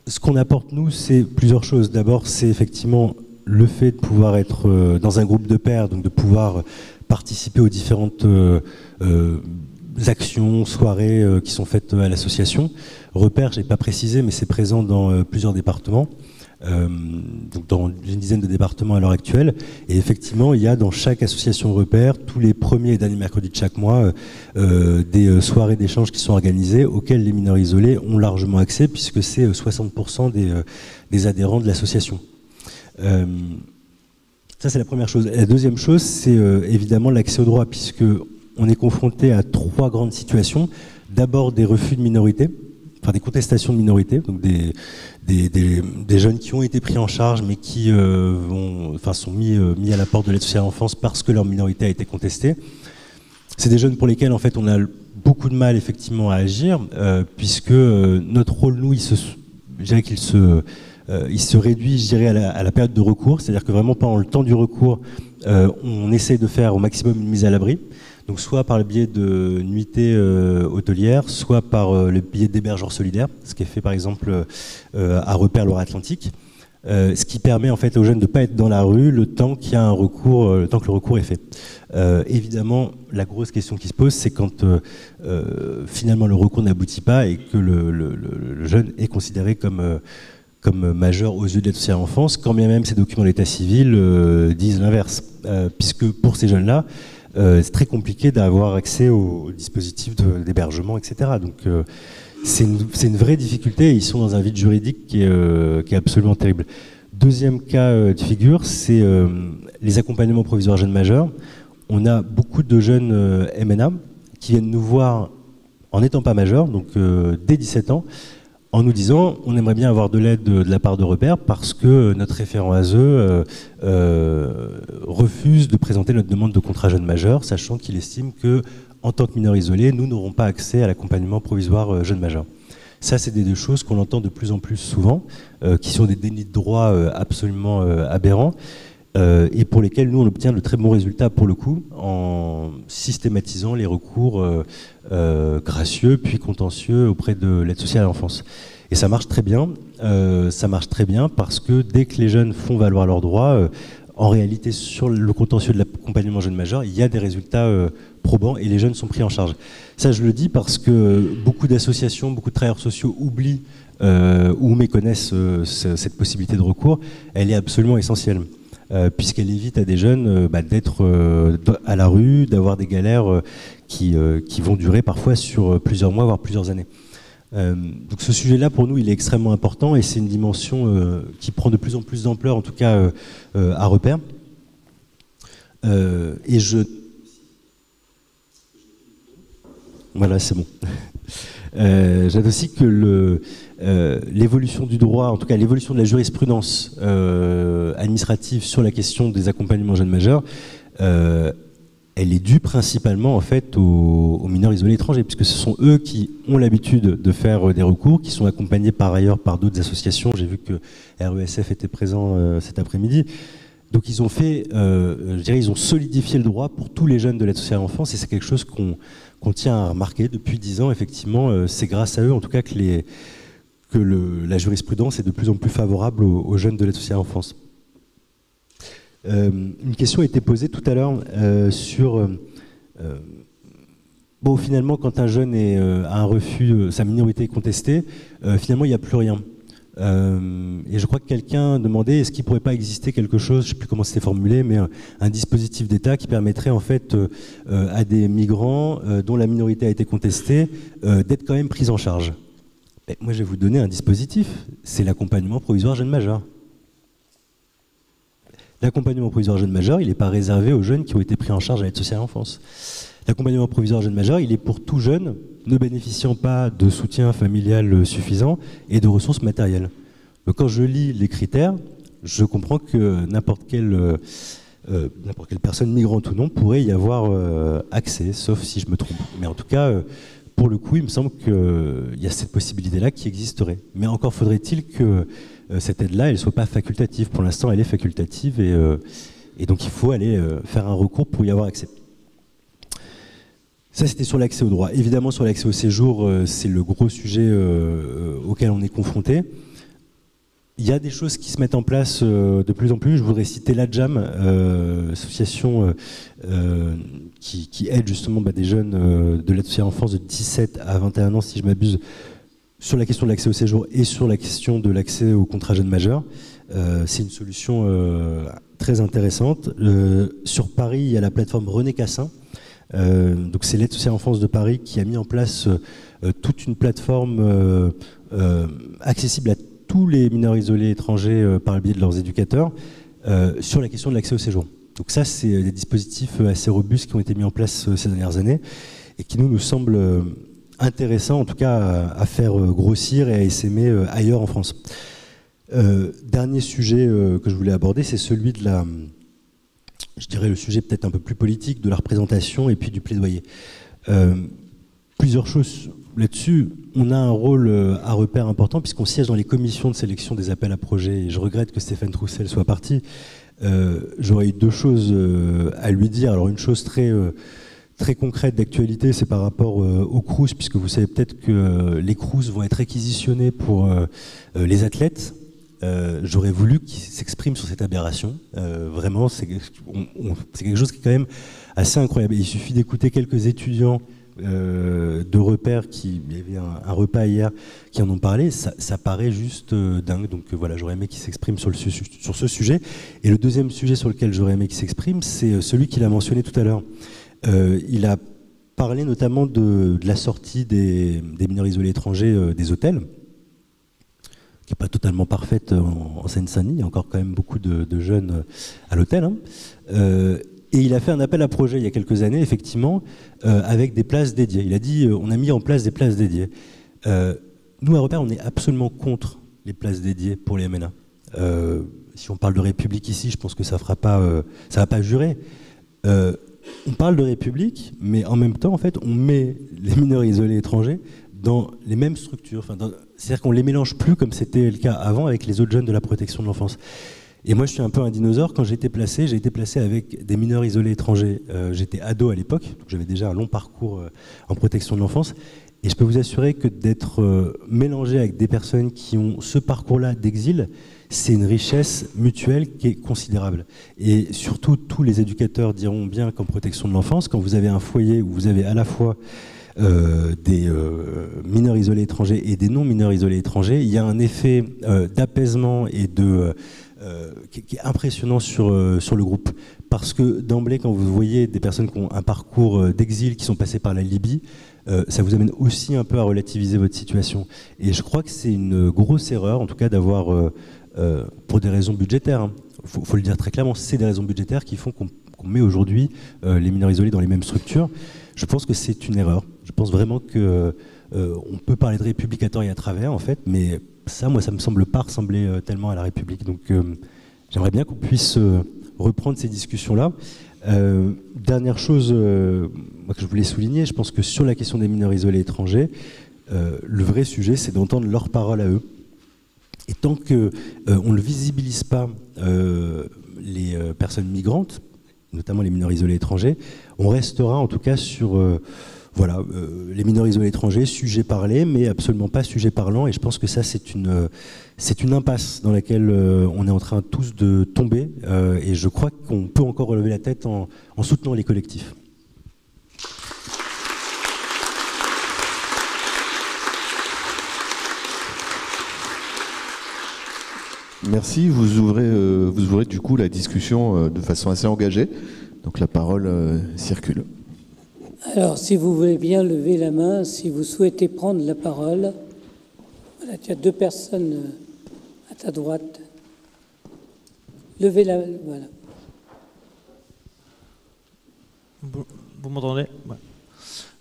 Ce qu'on apporte nous, c'est plusieurs choses. D'abord, c'est effectivement le fait de pouvoir être dans un groupe de pairs, donc de pouvoir participer aux différentes actions, soirées qui sont faites à l'association. Repère, je n'ai pas précisé, mais c'est présent dans plusieurs départements. Donc dans une dizaine de départements à l'heure actuelle, et effectivement il y a dans chaque association Repère tous les premiers et derniers mercredis de chaque mois des soirées d'échange qui sont organisées auxquelles les mineurs isolés ont largement accès puisque c'est 60% des adhérents de l'association. Ça c'est la première chose. La deuxième chose c'est évidemment l'accès au droit, puisque on est confronté à trois grandes situations. D'abord des refus de minorité des contestations de minorité, donc des jeunes qui ont été pris en charge mais qui sont mis à la porte de l'aide sociale à l'enfance parce que leur minorité a été contestée. C'est des jeunes pour lesquels en fait on a beaucoup de mal effectivement à agir, puisque notre rôle, nous, je dirais qu'il se réduit, je dirais, à la période de recours, c'est-à-dire que vraiment pendant le temps du recours, on essaie de faire au maximum une mise à l'abri. Donc soit par le biais de nuitées hôtelières, soit par le biais d'hébergeurs solidaires, ce qui est fait par exemple à Repère Loire-Atlantique, ce qui permet en fait aux jeunes de ne pas être dans la rue le temps qu'il y a un recours, le temps que le recours est fait. Évidemment, la grosse question qui se pose, c'est quand finalement le recours n'aboutit pas et que le jeune est considéré comme majeur aux yeux de l'aide sociale à l'enfance, quand bien même ces documents d'état civil disent l'inverse, puisque pour ces jeunes-là, c'est très compliqué d'avoir accès au dispositif d'hébergement, etc. Donc c'est une vraie difficulté et ils sont dans un vide juridique qui est absolument terrible. Deuxième cas de figure, c'est les accompagnements provisoires jeunes majeurs. On a beaucoup de jeunes MNA qui viennent nous voir en n'étant pas majeurs, donc dès 17 ans, en nous disant on aimerait bien avoir de l'aide de la part de Repère parce que notre référent ASE refuse de présenter notre demande de contrat jeune majeur, sachant qu'il estime que en tant que mineurs isolés, nous n'aurons pas accès à l'accompagnement provisoire jeune majeur. Ça, c'est des choses qu'on entend de plus en plus souvent, qui sont des dénis de droit absolument aberrants, et pour lesquels nous, on obtient de très bons résultats pour le coup, en systématisant les recours gracieux puis contentieux auprès de l'aide sociale à l'enfance. Et ça marche très bien. Parce que dès que les jeunes font valoir leurs droits, en réalité, sur le contentieux de l'accompagnement jeune majeur, il y a des résultats probants et les jeunes sont pris en charge. Ça, je le dis parce que beaucoup d'associations, beaucoup de travailleurs sociaux oublient ou méconnaissent cette possibilité de recours. Elle est absolument essentielle, puisqu'elle évite à des jeunes d'être à la rue, d'avoir des galères qui vont durer parfois sur plusieurs mois, voire plusieurs années. Donc ce sujet-là, pour nous, il est extrêmement important et c'est une dimension qui prend de plus en plus d'ampleur, en tout cas à Repère. Voilà, c'est bon. J'aime aussi que l'évolution du droit, en tout cas l'évolution de la jurisprudence administrative sur la question des accompagnements jeunes majeurs, elle est due principalement en fait aux mineurs isolés étrangers, puisque ce sont eux qui ont l'habitude de faire des recours, qui sont accompagnés par ailleurs par d'autres associations. J'ai vu que RESF était présent cet après-midi. Donc ils ont fait, je dirais, ils ont solidifié le droit pour tous les jeunes de l'aide sociale à l'enfance, et c'est quelque chose qu'on tient à remarquer depuis 10 ans. Effectivement, c'est grâce à eux, en tout cas, que la jurisprudence est de plus en plus favorable aux jeunes de l'aide sociale à l'enfance. Une question a été posée tout à l'heure sur finalement quand un jeune a un refus, sa minorité est contestée, finalement il n'y a plus rien. Et je crois que quelqu'un demandait est-ce qu'il ne pourrait pas exister quelque chose, je ne sais plus comment c'était formulé, mais un dispositif d'État qui permettrait en fait à des migrants dont la minorité a été contestée d'être quand même pris en charge. Mais moi je vais vous donner un dispositif, c'est l'accompagnement provisoire jeune majeur. L'accompagnement provisoire jeune majeur, il n'est pas réservé aux jeunes qui ont été pris en charge à l'aide sociale à l'enfance. L'accompagnement provisoire jeune majeur, il est pour tout jeune ne bénéficiant pas de soutien familial suffisant et de ressources matérielles. Donc quand je lis les critères, je comprends que n'importe quelle personne, migrante ou non, pourrait y avoir accès, sauf si je me trompe. Mais en tout cas, pour le coup, il me semble qu'il y a cette possibilité-là qui existerait. Mais encore faudrait-il que cette aide-là, elle ne soit pas facultative. Pour l'instant, elle est facultative et donc il faut aller faire un recours pour y avoir accès. Ça, c'était sur l'accès au droit. Évidemment, sur l'accès au séjour, c'est le gros sujet auquel on est confronté. Il y a des choses qui se mettent en place de plus en plus. Je voudrais citer l'ADJAM, association qui aide justement des jeunes de l'aide sociale à l'enfance de 17 à 21 ans, si je m'abuse, sur la question de l'accès au séjour et sur la question de l'accès au contrat jeune majeur. C'est une solution très intéressante. Sur Paris, il y a la plateforme René Cassin. Donc c'est l'aide sociale à l'enfance de Paris qui a mis en place toute une plateforme accessible à tous les mineurs isolés étrangers par le biais de leurs éducateurs sur la question de l'accès au séjour. Donc ça, c'est des dispositifs assez robustes qui ont été mis en place ces dernières années et qui nous semblent intéressants, en tout cas à faire grossir et à essaimer ailleurs en France. Dernier sujet que je voulais aborder, c'est celui de je dirais le sujet peut-être un peu plus politique, de la représentation et puis du plaidoyer. Plusieurs choses là-dessus. On a un rôle à repère important puisqu'on siège dans les commissions de sélection des appels à projets. Et je regrette que Stéphane Troussel soit parti. J'aurais eu deux choses à lui dire. Alors une chose très concrète d'actualité, c'est par rapport aux Crous, puisque vous savez peut-être que les Crous vont être réquisitionnés pour les athlètes. J'aurais voulu qu'il s'exprime sur cette aberration. Vraiment, c'est quelque chose qui est quand même assez incroyable. Et il suffit d'écouter quelques étudiants de repères, il y avait un repas hier qui en ont parlé, ça paraît juste dingue. Donc voilà, j'aurais aimé qu'il s'exprime sur ce sujet. Et le deuxième sujet sur lequel j'aurais aimé qu'il s'exprime, c'est celui qu'il a mentionné tout à l'heure. Il a parlé notamment de la sortie des mineurs isolés étrangers des hôtels, qui n'est pas totalement parfaite en Seine-Saint-Denis. Il y a encore quand même beaucoup de jeunes à l'hôtel. Et il a fait un appel à projet il y a quelques années, effectivement, avec des places dédiées. Il a dit on a mis en place des places dédiées. Nous, à Repère, on est absolument contre les places dédiées pour les MNA. Si on parle de République ici, je pense que ça ne va pas jurer. On parle de République, mais en même temps, en fait, on met les mineurs isolés étrangers dans les mêmes structures. C'est-à-dire qu'on ne les mélange plus comme c'était le cas avant avec les autres jeunes de la protection de l'enfance. Et moi, je suis un peu un dinosaure. Quand j'ai été placé avec des mineurs isolés étrangers. J'étais ado à l'époque, donc j'avais déjà un long parcours en protection de l'enfance. Et je peux vous assurer que d'être mélangé avec des personnes qui ont ce parcours-là d'exil, c'est une richesse mutuelle qui est considérable. Et surtout, tous les éducateurs diront bien qu'en protection de l'enfance, quand vous avez un foyer où vous avez à la fois des mineurs isolés étrangers et des non-mineurs isolés étrangers, il y a un effet d'apaisement et qui est impressionnant sur le groupe. Parce que d'emblée, quand vous voyez des personnes qui ont un parcours d'exil, qui sont passées par la Libye, ça vous amène aussi un peu à relativiser votre situation. Et je crois que c'est une grosse erreur, en tout cas, d'avoir, pour des raisons budgétaires, faut le dire très clairement, c'est des raisons budgétaires qui font qu'on met aujourd'hui les mineurs isolés dans les mêmes structures. Je pense que c'est une erreur. Je pense vraiment que on peut parler de républicateur et à travers, en fait, mais ça, moi, ça me semble pas ressembler tellement à la République. Donc, j'aimerais bien qu'on puisse reprendre ces discussions-là. Dernière chose moi, que je voulais souligner, je pense que sur la question des mineurs isolés étrangers, le vrai sujet, c'est d'entendre leur parole à eux. Et tant qu'on ne visibilise pas les personnes migrantes, notamment les mineurs isolés étrangers, on restera en tout cas sur les mineurs isolés étrangers, sujet parlé, mais absolument pas sujet parlant. Et je pense que ça, c'est une impasse dans laquelle on est en train tous de tomber. Et je crois qu'on peut encore relever la tête en soutenant les collectifs. Merci. Vous ouvrez du coup la discussion de façon assez engagée. Donc la parole circule. Alors, si vous voulez bien lever la main, si vous souhaitez prendre la parole. Voilà, tu as deux personnes à ta droite. Levez la... Voilà. Vous m'entendez? Ouais.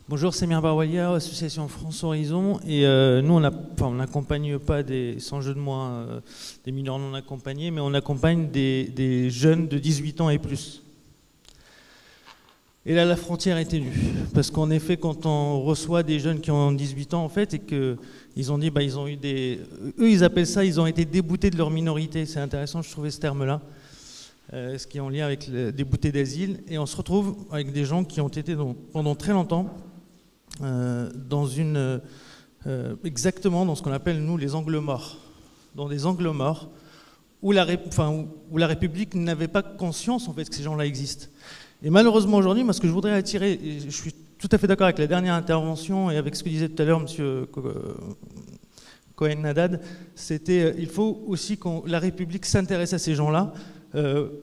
Bonjour, Samir Barwalia, Association France Horizon. Et nous, on n'accompagne pas, sans jeu de mots, des mineurs non accompagnés, mais on accompagne des jeunes de 18 ans et plus. Et là, la frontière est ténue. Parce qu'en effet, quand on reçoit des jeunes qui ont 18 ans, en fait, et qu'ils ont dit, ils ont eu eux, ils appellent ça, ils ont été déboutés de leur minorité. C'est intéressant, je trouvais ce terme-là. Ce qui est en lien avec les déboutés d'asile. Et on se retrouve avec des gens qui ont été pendant très longtemps exactement dans ce qu'on appelle, nous, les angles morts. Dans des angles morts où la République n'avait pas conscience, en fait, que ces gens-là existent. Et malheureusement aujourd'hui, moi ce que je voudrais attirer, et je suis tout à fait d'accord avec la dernière intervention et avec ce que disait tout à l'heure M. Cohen-Haddad, c'était il faut aussi que la République s'intéresse à ces gens-là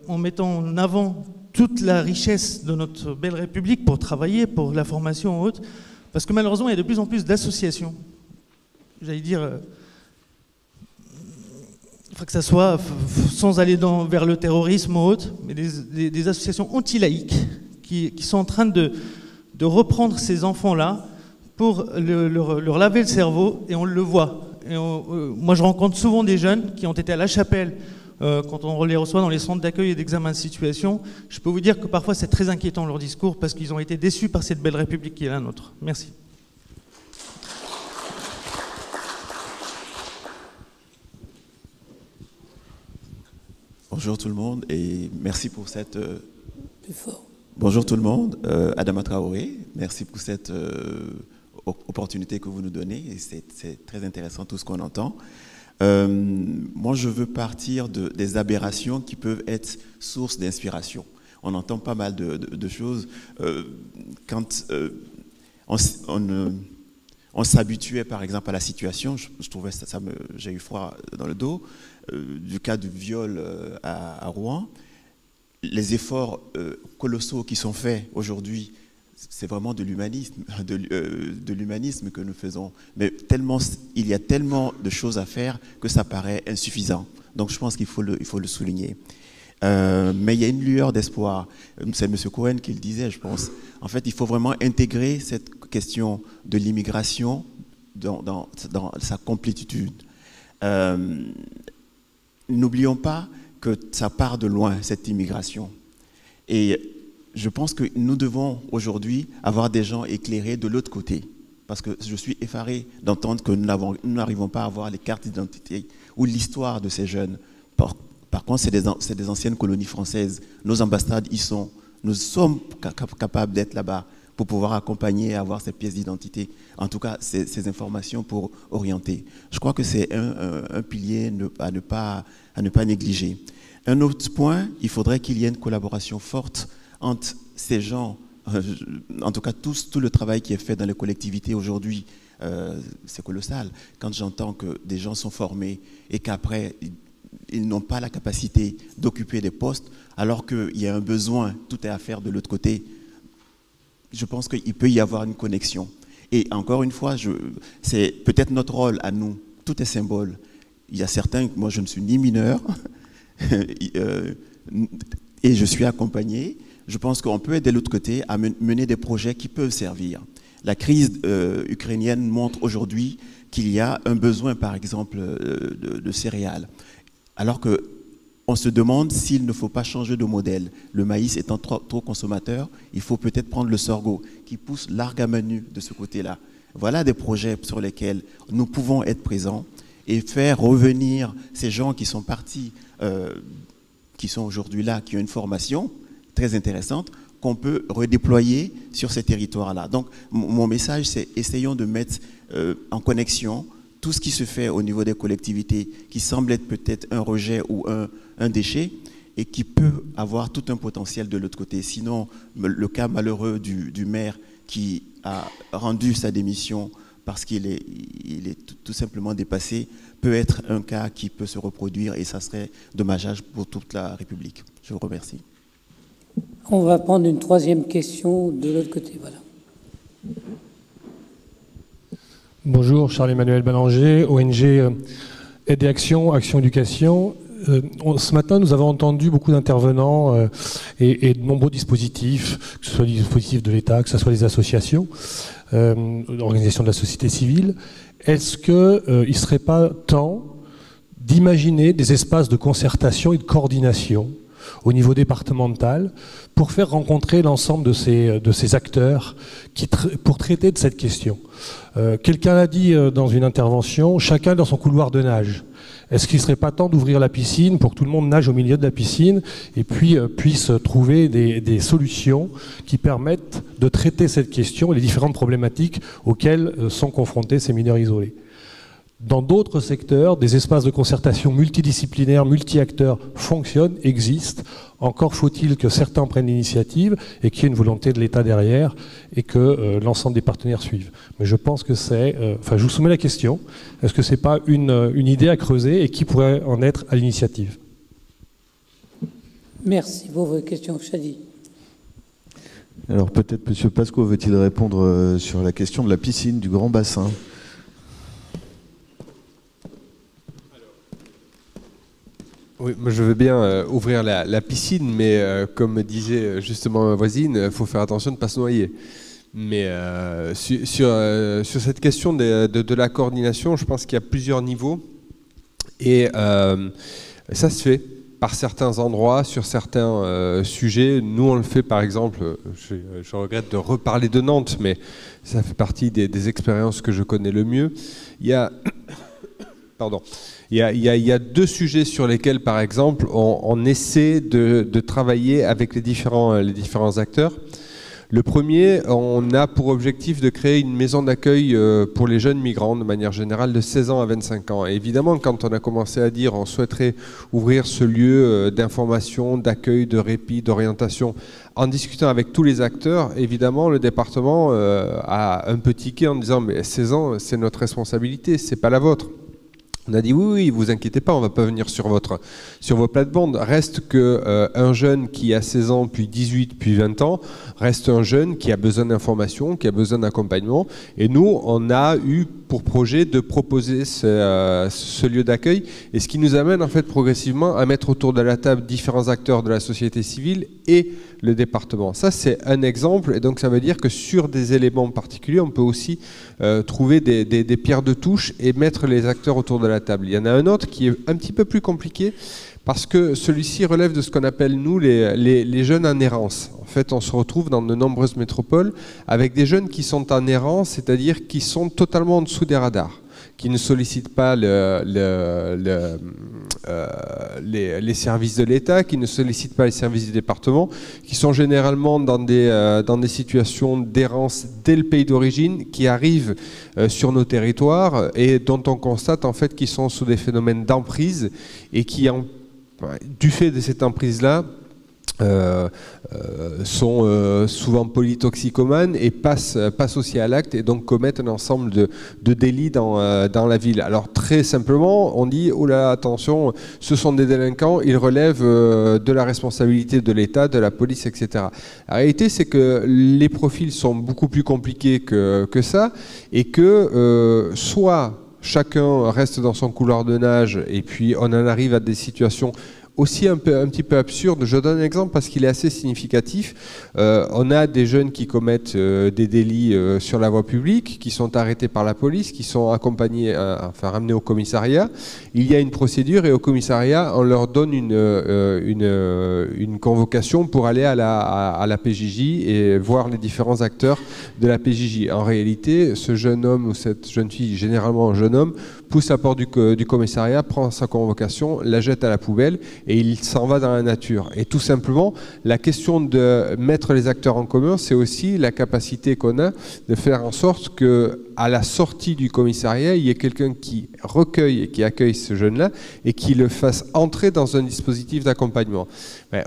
en mettant en avant toute la richesse de notre belle République pour travailler, pour la formation haute, parce que malheureusement il y a de plus en plus d'associations, j'allais dire, il faut que ça soit, sans aller vers le terrorisme ou autre, mais des associations anti-laïques qui sont en train de reprendre ces enfants-là pour leur laver le cerveau, et on le voit. Moi, je rencontre souvent des jeunes qui ont été à La Chapelle, quand on les reçoit dans les centres d'accueil et d'examen de situation. Je peux vous dire que parfois c'est très inquiétant leur discours, parce qu'ils ont été déçus par cette belle République qui est la nôtre. Merci. Bonjour tout le monde et merci pour cette... Bonjour tout le monde, Adama Traoré, merci pour cette opportunité que vous nous donnez, et c'est très intéressant tout ce qu'on entend. Moi, je veux partir des aberrations qui peuvent être source d'inspiration. On entend pas mal de choses. Quand on s'habituait, par exemple, à la situation, je trouvais j'ai eu froid dans le dos, du cas du viol à Rouen. Les efforts colossaux qui sont faits aujourd'hui, c'est vraiment de l'humanisme, de l'humanisme que nous faisons. Mais il y a tellement de choses à faire que ça paraît insuffisant. Donc je pense qu'il faut le souligner. Mais il y a une lueur d'espoir. C'est M. Cohen qui le disait, je pense. En fait, il faut vraiment intégrer cette question de l'immigration dans sa complétude. N'oublions pas que ça part de loin, cette immigration. Et je pense que nous devons aujourd'hui avoir des gens éclairés de l'autre côté. Parce que je suis effaré d'entendre que nous n'arrivons pas à avoir les cartes d'identité ou l'histoire de ces jeunes. Par contre, c'est des anciennes colonies françaises. Nos ambassades y sont. Nous sommes capables d'être là-bas pour pouvoir accompagner et avoir ces pièces d'identité. En tout cas, ces informations pour orienter. Je crois que c'est un pilier à ne pas négliger. Un autre point, il faudrait qu'il y ait une collaboration forte entre ces gens, en tout cas tout le travail qui est fait dans les collectivités aujourd'hui, c'est colossal. Quand j'entends que des gens sont formés et qu'après, ils n'ont pas la capacité d'occuper des postes, alors qu'il y a un besoin, tout est à faire de l'autre côté, je pense qu'il peut y avoir une connexion. Et encore une fois, c'est peut-être notre rôle à nous, tout est symbole. Il y a certains, moi je ne suis ni mineur, et je suis accompagné. Je pense qu'on peut aider de l'autre côté à mener des projets qui peuvent servir. La crise ukrainienne montre aujourd'hui qu'il y a un besoin, par exemple, de céréales. Alors qu'on se demande s'il ne faut pas changer de modèle. Le maïs étant trop consommateur, il faut peut-être prendre le sorgho qui pousse large à menu de ce côté-là. Voilà des projets sur lesquels nous pouvons être présents et faire revenir ces gens qui sont partis, qui sont aujourd'hui là, qui ont une formation très intéressante, qu'on peut redéployer sur ces territoires-là. Donc, mon message, c'est essayons de mettre en connexion tout ce qui se fait au niveau des collectivités, qui semble être peut-être un rejet ou un déchet, et qui peut avoir tout un potentiel de l'autre côté. Sinon, le cas malheureux du maire qui a rendu sa démission parce qu'il est tout simplement dépassé, peut être un cas qui peut se reproduire, et ça serait dommageable pour toute la République. Je vous remercie. On va prendre une troisième question de l'autre côté. Voilà. Bonjour, Charles-Emmanuel Ballanger, ONG Aide et Action, Action Éducation. Ce matin, nous avons entendu beaucoup d'intervenants et de nombreux dispositifs, que ce soit des dispositifs de l'État, que ce soit des associations, organisations de la société civile. Est-ce qu'il ne serait pas temps d'imaginer des espaces de concertation et de coordination au niveau départemental pour faire rencontrer l'ensemble de ces acteurs pour traiter de cette question? Quelqu'un l'a dit dans une intervention, chacun dans son couloir de nage. Est-ce qu'il ne serait pas temps d'ouvrir la piscine pour que tout le monde nage au milieu de la piscine et puis puisse trouver des solutions qui permettent de traiter cette question et les différentes problématiques auxquelles sont confrontés ces mineurs isolés? Dans d'autres secteurs, des espaces de concertation multidisciplinaires, multi-acteurs fonctionnent, existent. Encore faut-il que certains prennent l'initiative et qu'il y ait une volonté de l'État derrière et que l'ensemble des partenaires suivent. Mais je pense que c'est... je vous soumets la question. Est-ce que ce n'est pas une idée à creuser et qui pourrait en être à l'initiative? Merci pour votre question, Chadi. Alors peut-être M. Pasco veut-il répondre sur la question de la piscine, du grand bassin? Oui, moi je veux bien ouvrir la piscine, mais comme disait justement ma voisine, il faut faire attention de ne pas se noyer. Mais sur cette question de la coordination, je pense qu'il y a plusieurs niveaux. Et ça se fait par certains endroits, sur certains sujets. Nous, on le fait, par exemple, je regrette de reparler de Nantes, mais ça fait partie des expériences que je connais le mieux. Il y a... Pardon. Il y a deux sujets sur lesquels, par exemple, on essaie de travailler avec les différents acteurs. Le premier, on a pour objectif de créer une maison d'accueil pour les jeunes migrants, de manière générale, de 16 ans à 25 ans. Et évidemment, quand on a commencé à dire on souhaiterait ouvrir ce lieu d'information, d'accueil, de répit, d'orientation, en discutant avec tous les acteurs, évidemment, le département a un peu tiqué en disant mais 16 ans, c'est notre responsabilité, c'est pas la vôtre. On a dit oui, vous inquiétez pas, on va pas venir sur vos plates-bandes. Reste que un jeune qui a 16 ans, puis 18, puis 20 ans, reste un jeune qui a besoin d'information, qui a besoin d'accompagnement. Et nous, on a eu pour projet de proposer ce lieu d'accueil, et ce qui nous amène en fait progressivement à mettre autour de la table différents acteurs de la société civile et le département. Ça, c'est un exemple, et donc ça veut dire que sur des éléments particuliers, on peut aussi trouver des pierres de touche et mettre les acteurs autour de la table. Il y en a un autre qui est un petit peu plus compliqué, parce que celui-ci relève de ce qu'on appelle, nous, les jeunes en errance. En fait, on se retrouve dans de nombreuses métropoles avec des jeunes qui sont en errance, c'est-à-dire qui sont totalement en dessous des radars, qui ne sollicitent pas les services de l'État, qui ne sollicitent pas les services du département, qui sont généralement dans des situations d'errance dès le pays d'origine, qui arrivent sur nos territoires et dont on constate en fait qu'ils sont sous des phénomènes d'emprise et qui, du fait de cette emprise-là, sont souvent polytoxicomanes et passent aussi à l'acte et donc commettent un ensemble de délits dans la ville. Alors très simplement, on dit oh là attention, ce sont des délinquants, ils relèvent de la responsabilité de l'État, de la police, etc. La réalité, c'est que les profils sont beaucoup plus compliqués que ça, et que soit chacun reste dans son couloir de nage et puis on en arrive à des situations aussi un petit peu absurde. Je donne un exemple parce qu'il est assez significatif. On a des jeunes qui commettent des délits sur la voie publique, qui sont arrêtés par la police, qui sont accompagnés, enfin ramenés au commissariat. Il y a une procédure et au commissariat, on leur donne une convocation pour aller à la PJJ et voir les différents acteurs de la PJJ. En réalité, ce jeune homme ou cette jeune fille, généralement un jeune homme, pousse la porte du commissariat, prend sa convocation, la jette à la poubelle et il s'en va dans la nature. Et tout simplement, la question de mettre les acteurs en commun, c'est aussi la capacité qu'on a de faire en sorte qu'à la sortie du commissariat, il y ait quelqu'un qui recueille et qui accueille ce jeune-là et qui le fasse entrer dans un dispositif d'accompagnement.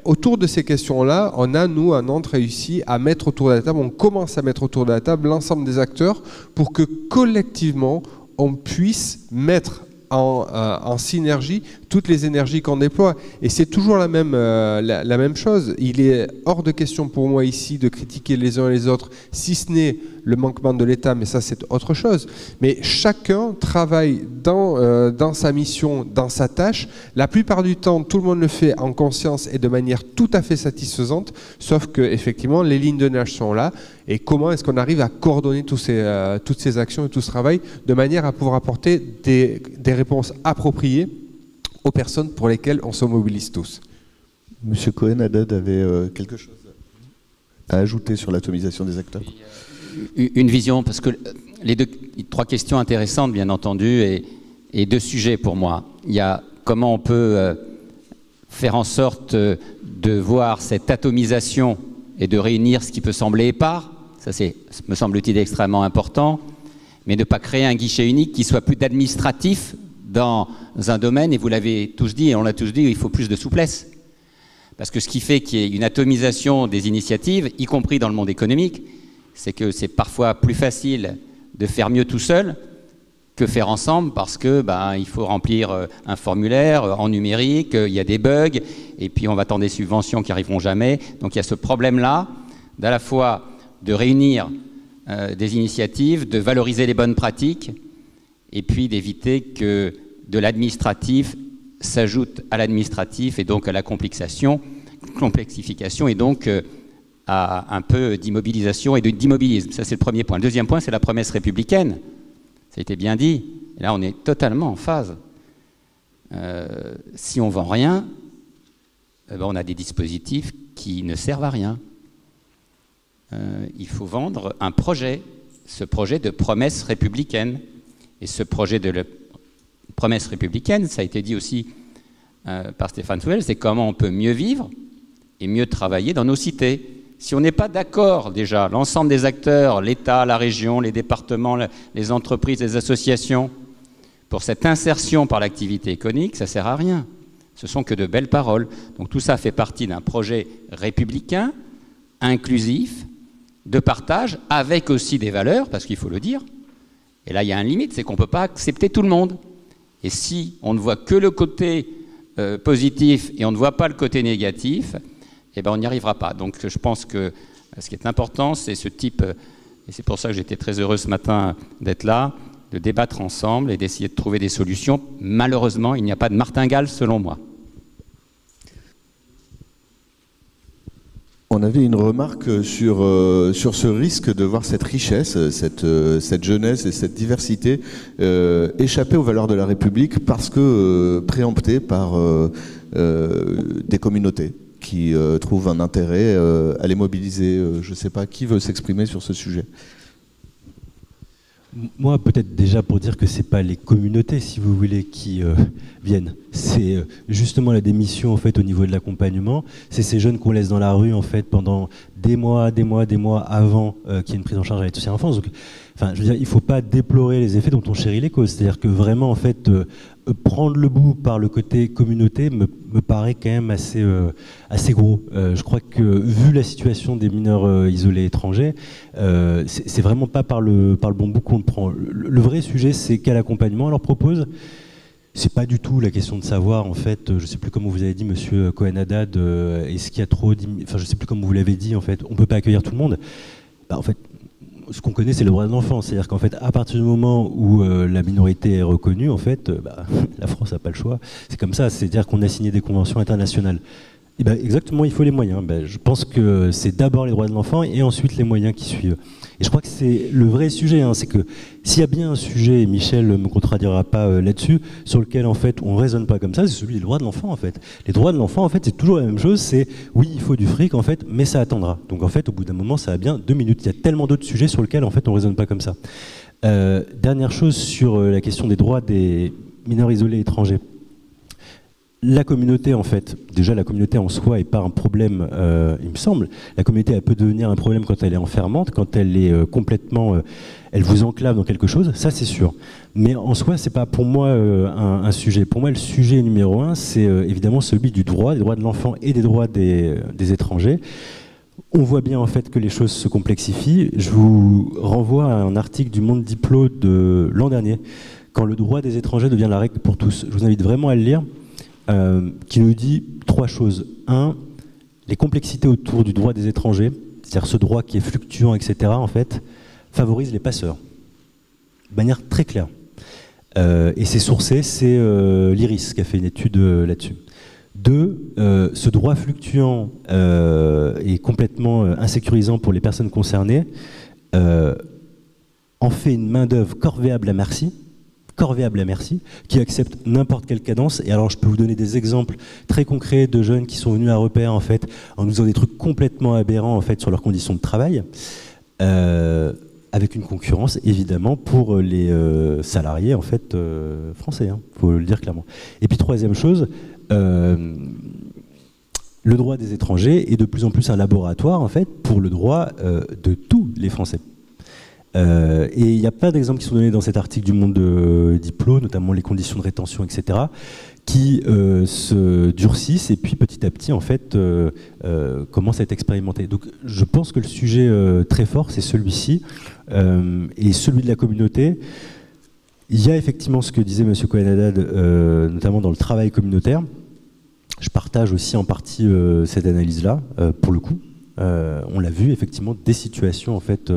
Autour de ces questions-là, on a, nous, à Nantes, réussi à mettre autour de la table, on commence à mettre autour de la table l'ensemble des acteurs pour que collectivement, on puisse mettre en synergie toutes les énergies qu'on déploie. Et c'est toujours la même chose. Il est hors de question pour moi ici de critiquer les uns et les autres, si ce n'est le manquement de l'État, mais ça c'est autre chose. Mais chacun travaille dans sa mission, dans sa tâche. La plupart du temps, tout le monde le fait en conscience et de manière tout à fait satisfaisante, sauf que effectivement les lignes de nage sont là. Et comment est-ce qu'on arrive à coordonner toutes ces actions et tout ce travail de manière à pouvoir apporter des réponses appropriées aux personnes pour lesquelles on se mobilise tous. Monsieur Cohen-Haddad avait quelque chose à ajouter sur l'atomisation des acteurs. Une vision, parce que les trois questions intéressantes, bien entendu, et deux sujets pour moi. Il y a comment on peut faire en sorte de voir cette atomisation et de réunir ce qui peut sembler épars. Ça, me semble-t-il extrêmement important, mais de ne pas créer un guichet unique qui soit plus d'administratif dans un domaine, et vous l'avez tous dit, et on l'a tous dit, il faut plus de souplesse. Parce que ce qui fait qu'il y ait une atomisation des initiatives, y compris dans le monde économique, c'est que c'est parfois plus facile de faire mieux tout seul que faire ensemble, parce que il faut remplir un formulaire en numérique, il y a des bugs, et puis on va attendre des subventions qui n'arriveront jamais. Donc il y a ce problème-là, d'à la fois de réunir des initiatives, de valoriser les bonnes pratiques, et puis d'éviter que de l'administratif s'ajoute à l'administratif et donc à la complexification et donc à un peu d'immobilisation et d'immobilisme. Ça, c'est le premier point. Le deuxième point, c'est la promesse républicaine. Ça a été bien dit. Et là, on est totalement en phase. Si on ne vend rien, on a des dispositifs qui ne servent à rien. Il faut vendre un projet, ce projet de promesse républicaine. Et ce projet de promesse républicaine, ça a été dit aussi par Stéphane Souel, c'est comment on peut mieux vivre et mieux travailler dans nos cités. Si on n'est pas d'accord déjà, l'ensemble des acteurs, l'État, la région, les départements, les entreprises, les associations, pour cette insertion par l'activité économique, ça ne sert à rien. Ce sont que de belles paroles. Donc tout ça fait partie d'un projet républicain, inclusif, de partage, avec aussi des valeurs, parce qu'il faut le dire. Et là, il y a une limite, c'est qu'on ne peut pas accepter tout le monde. Et si on ne voit que le côté positif et on ne voit pas le côté négatif, eh ben on n'y arrivera pas. Donc je pense que ce qui est important, c'est ce type, et c'est pour ça que j'étais très heureux ce matin d'être là, de débattre ensemble et d'essayer de trouver des solutions. Malheureusement, il n'y a pas de martingale selon moi. On avait une remarque sur ce risque de voir cette richesse, cette jeunesse et cette diversité échapper aux valeurs de la République parce que préemptée par des communautés qui trouvent un intérêt à les mobiliser. Je ne sais pas qui veut s'exprimer sur ce sujet. Moi, peut-être déjà pour dire que ce n'est pas les communautés, si vous voulez, qui viennent. C'est justement la démission en fait, au niveau de l'accompagnement. C'est ces jeunes qu'on laisse dans la rue en fait, pendant des mois avant qu'il y ait une prise en charge à l'aide sociale à l'enfance. Donc, enfin, je veux dire, il ne faut pas déplorer les effets dont on chérit les causes. C'est-à-dire que vraiment, en fait, prendre le bout par le côté communauté me paraît quand même assez gros. Je crois que, vu la situation des mineurs isolés étrangers, c'est vraiment pas par le bon bout qu'on le prend. Le vrai sujet, c'est quel accompagnement on leur propose. C'est pas du tout la question de savoir, en fait, je sais plus comment vous avez dit, monsieur Cohen-Haddad, est-ce qu'il y a trop... Enfin, je sais plus comment vous l'avez dit, en fait, on peut pas accueillir tout le monde. Bah, en fait, ce qu'on connaît, c'est le droit de l'enfant. C'est-à-dire qu'en fait, à partir du moment où la minorité est reconnue, en fait, la France n'a pas le choix. C'est comme ça, c'est-à-dire qu'on a signé des conventions internationales. Et ben, exactement, il faut les moyens. Je pense que c'est d'abord les droits de l'enfant et ensuite les moyens qui suivent. Et je crois que c'est le vrai sujet. C'est que s'il y a bien un sujet, et Michel ne me contredira pas là-dessus, sur lequel en fait on ne raisonne pas comme ça, c'est celui des droits de l'enfant en fait. Les droits de l'enfant en fait c'est toujours la même chose, c'est oui il faut du fric en fait, mais ça attendra. Donc en fait au bout d'un moment ça a bien 2 minutes. Il y a tellement d'autres sujets sur lesquels en fait on ne raisonne pas comme ça. Dernière chose sur la question des droits des mineurs isolés étrangers. La communauté, en fait, déjà la communauté en soi n'est pas un problème, il me semble. La communauté, elle peut devenir un problème quand elle est enfermante, quand elle est complètement... elle vous enclave dans quelque chose, ça c'est sûr. Mais en soi, c'est pas pour moi un sujet. Pour moi, le sujet numéro 1, c'est évidemment celui du droit, des droits de l'enfant et des droits des étrangers. On voit bien en fait que les choses se complexifient. Je vous renvoie à un article du Monde Diplo de l'an dernier, quand le droit des étrangers devient la règle pour tous. Je vous invite vraiment à le lire. Qui nous dit 3 choses. 1, les complexités autour du droit des étrangers, c'est-à-dire ce droit qui est fluctuant, etc., en fait, favorisent les passeurs. De manière très claire. Et c'est sourcé, c'est l'IRIS qui a fait une étude là-dessus. 2, ce droit fluctuant est complètement insécurisant pour les personnes concernées, en fait une main-d'œuvre corvéable à merci, qui accepte n'importe quelle cadence. Et alors je peux vous donner des exemples très concrets de jeunes qui sont venus à Repère en fait, en nous disant des trucs complètement aberrants en fait, sur leurs conditions de travail, avec une concurrence évidemment pour les salariés en fait, français, faut le dire clairement. Et puis troisième chose, le droit des étrangers est de plus en plus un laboratoire en fait, pour le droit de tous les Français. Et il y a plein d'exemples qui sont donnés dans cet article du Monde Diplo, notamment les conditions de rétention, etc., qui se durcissent et puis petit à petit en fait commencent à être expérimentés. Donc je pense que le sujet très fort c'est celui-ci et celui de la communauté. Il y a effectivement ce que disait M. Cohen-Haddad, notamment dans le travail communautaire. Je partage aussi en partie cette analyse-là, pour le coup. On l'a vu effectivement des situations en fait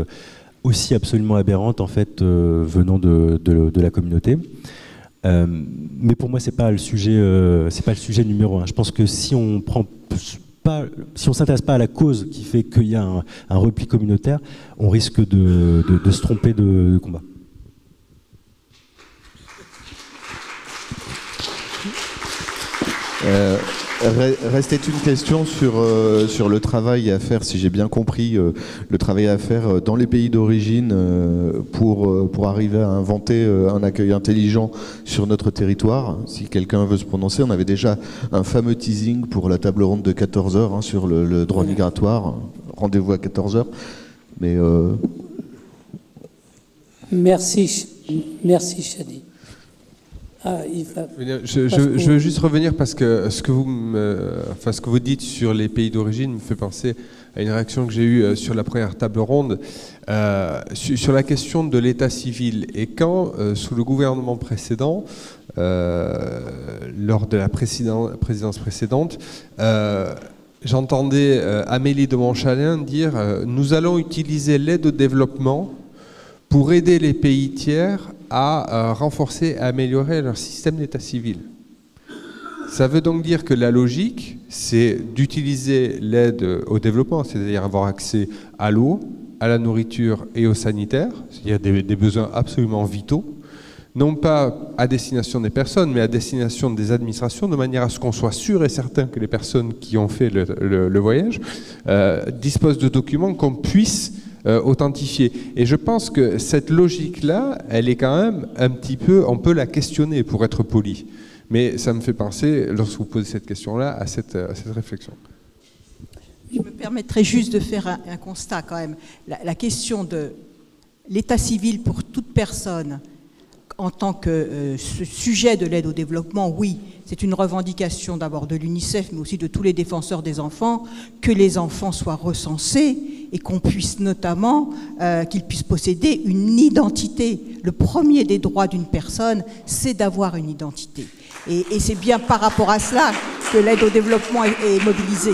aussi absolument aberrante en fait venant de la communauté. Mais pour moi c'est pas le sujet numéro 1. Je pense que si on prend si on s'intéresse pas à la cause qui fait qu'il y a un repli communautaire, on risque de se tromper de combat. Restait une question sur le travail à faire, si j'ai bien compris, le travail à faire dans les pays d'origine pour arriver à inventer un accueil intelligent sur notre territoire. Si quelqu'un veut se prononcer, on avait déjà un fameux teasing pour la table ronde de 14h sur le droit migratoire. Rendez-vous à 14h. Mais Merci Chadi. Je veux juste revenir parce que ce que vous dites sur les pays d'origine me fait penser à une réaction que j'ai eue sur la première table ronde sur la question de l'état civil. Et quand, sous le gouvernement précédent, lors de la présidence précédente, j'entendais Amélie de Montchalin dire « Nous allons utiliser l'aide au développement pour aider les pays tiers à renforcer et améliorer leur système d'état civil. » Ça veut donc dire que la logique, c'est d'utiliser l'aide au développement, c'est-à-dire avoir accès à l'eau, à la nourriture et au sanitaire, il y a des besoins absolument vitaux, non pas à destination des personnes, mais à destination des administrations, de manière à ce qu'on soit sûr et certain que les personnes qui ont fait le voyage disposent de documents qu'on puisse authentifier. Et je pense que cette logique-là, elle est quand même un petit peu, on peut la questionner pour être poli. Mais ça me fait penser, lorsque vous posez cette question-là, à cette réflexion. Je me permettrai juste de faire un constat quand même. La question de l'état civil pour toute personne en tant que sujet de l'aide au développement, oui, c'est une revendication d'abord de l'UNICEF, mais aussi de tous les défenseurs des enfants, que les enfants soient recensés et qu'on puisse notamment, qu'ils puissent posséder une identité. Le premier des droits d'une personne, c'est d'avoir une identité. Et c'est bien par rapport à cela que l'aide au développement est mobilisée.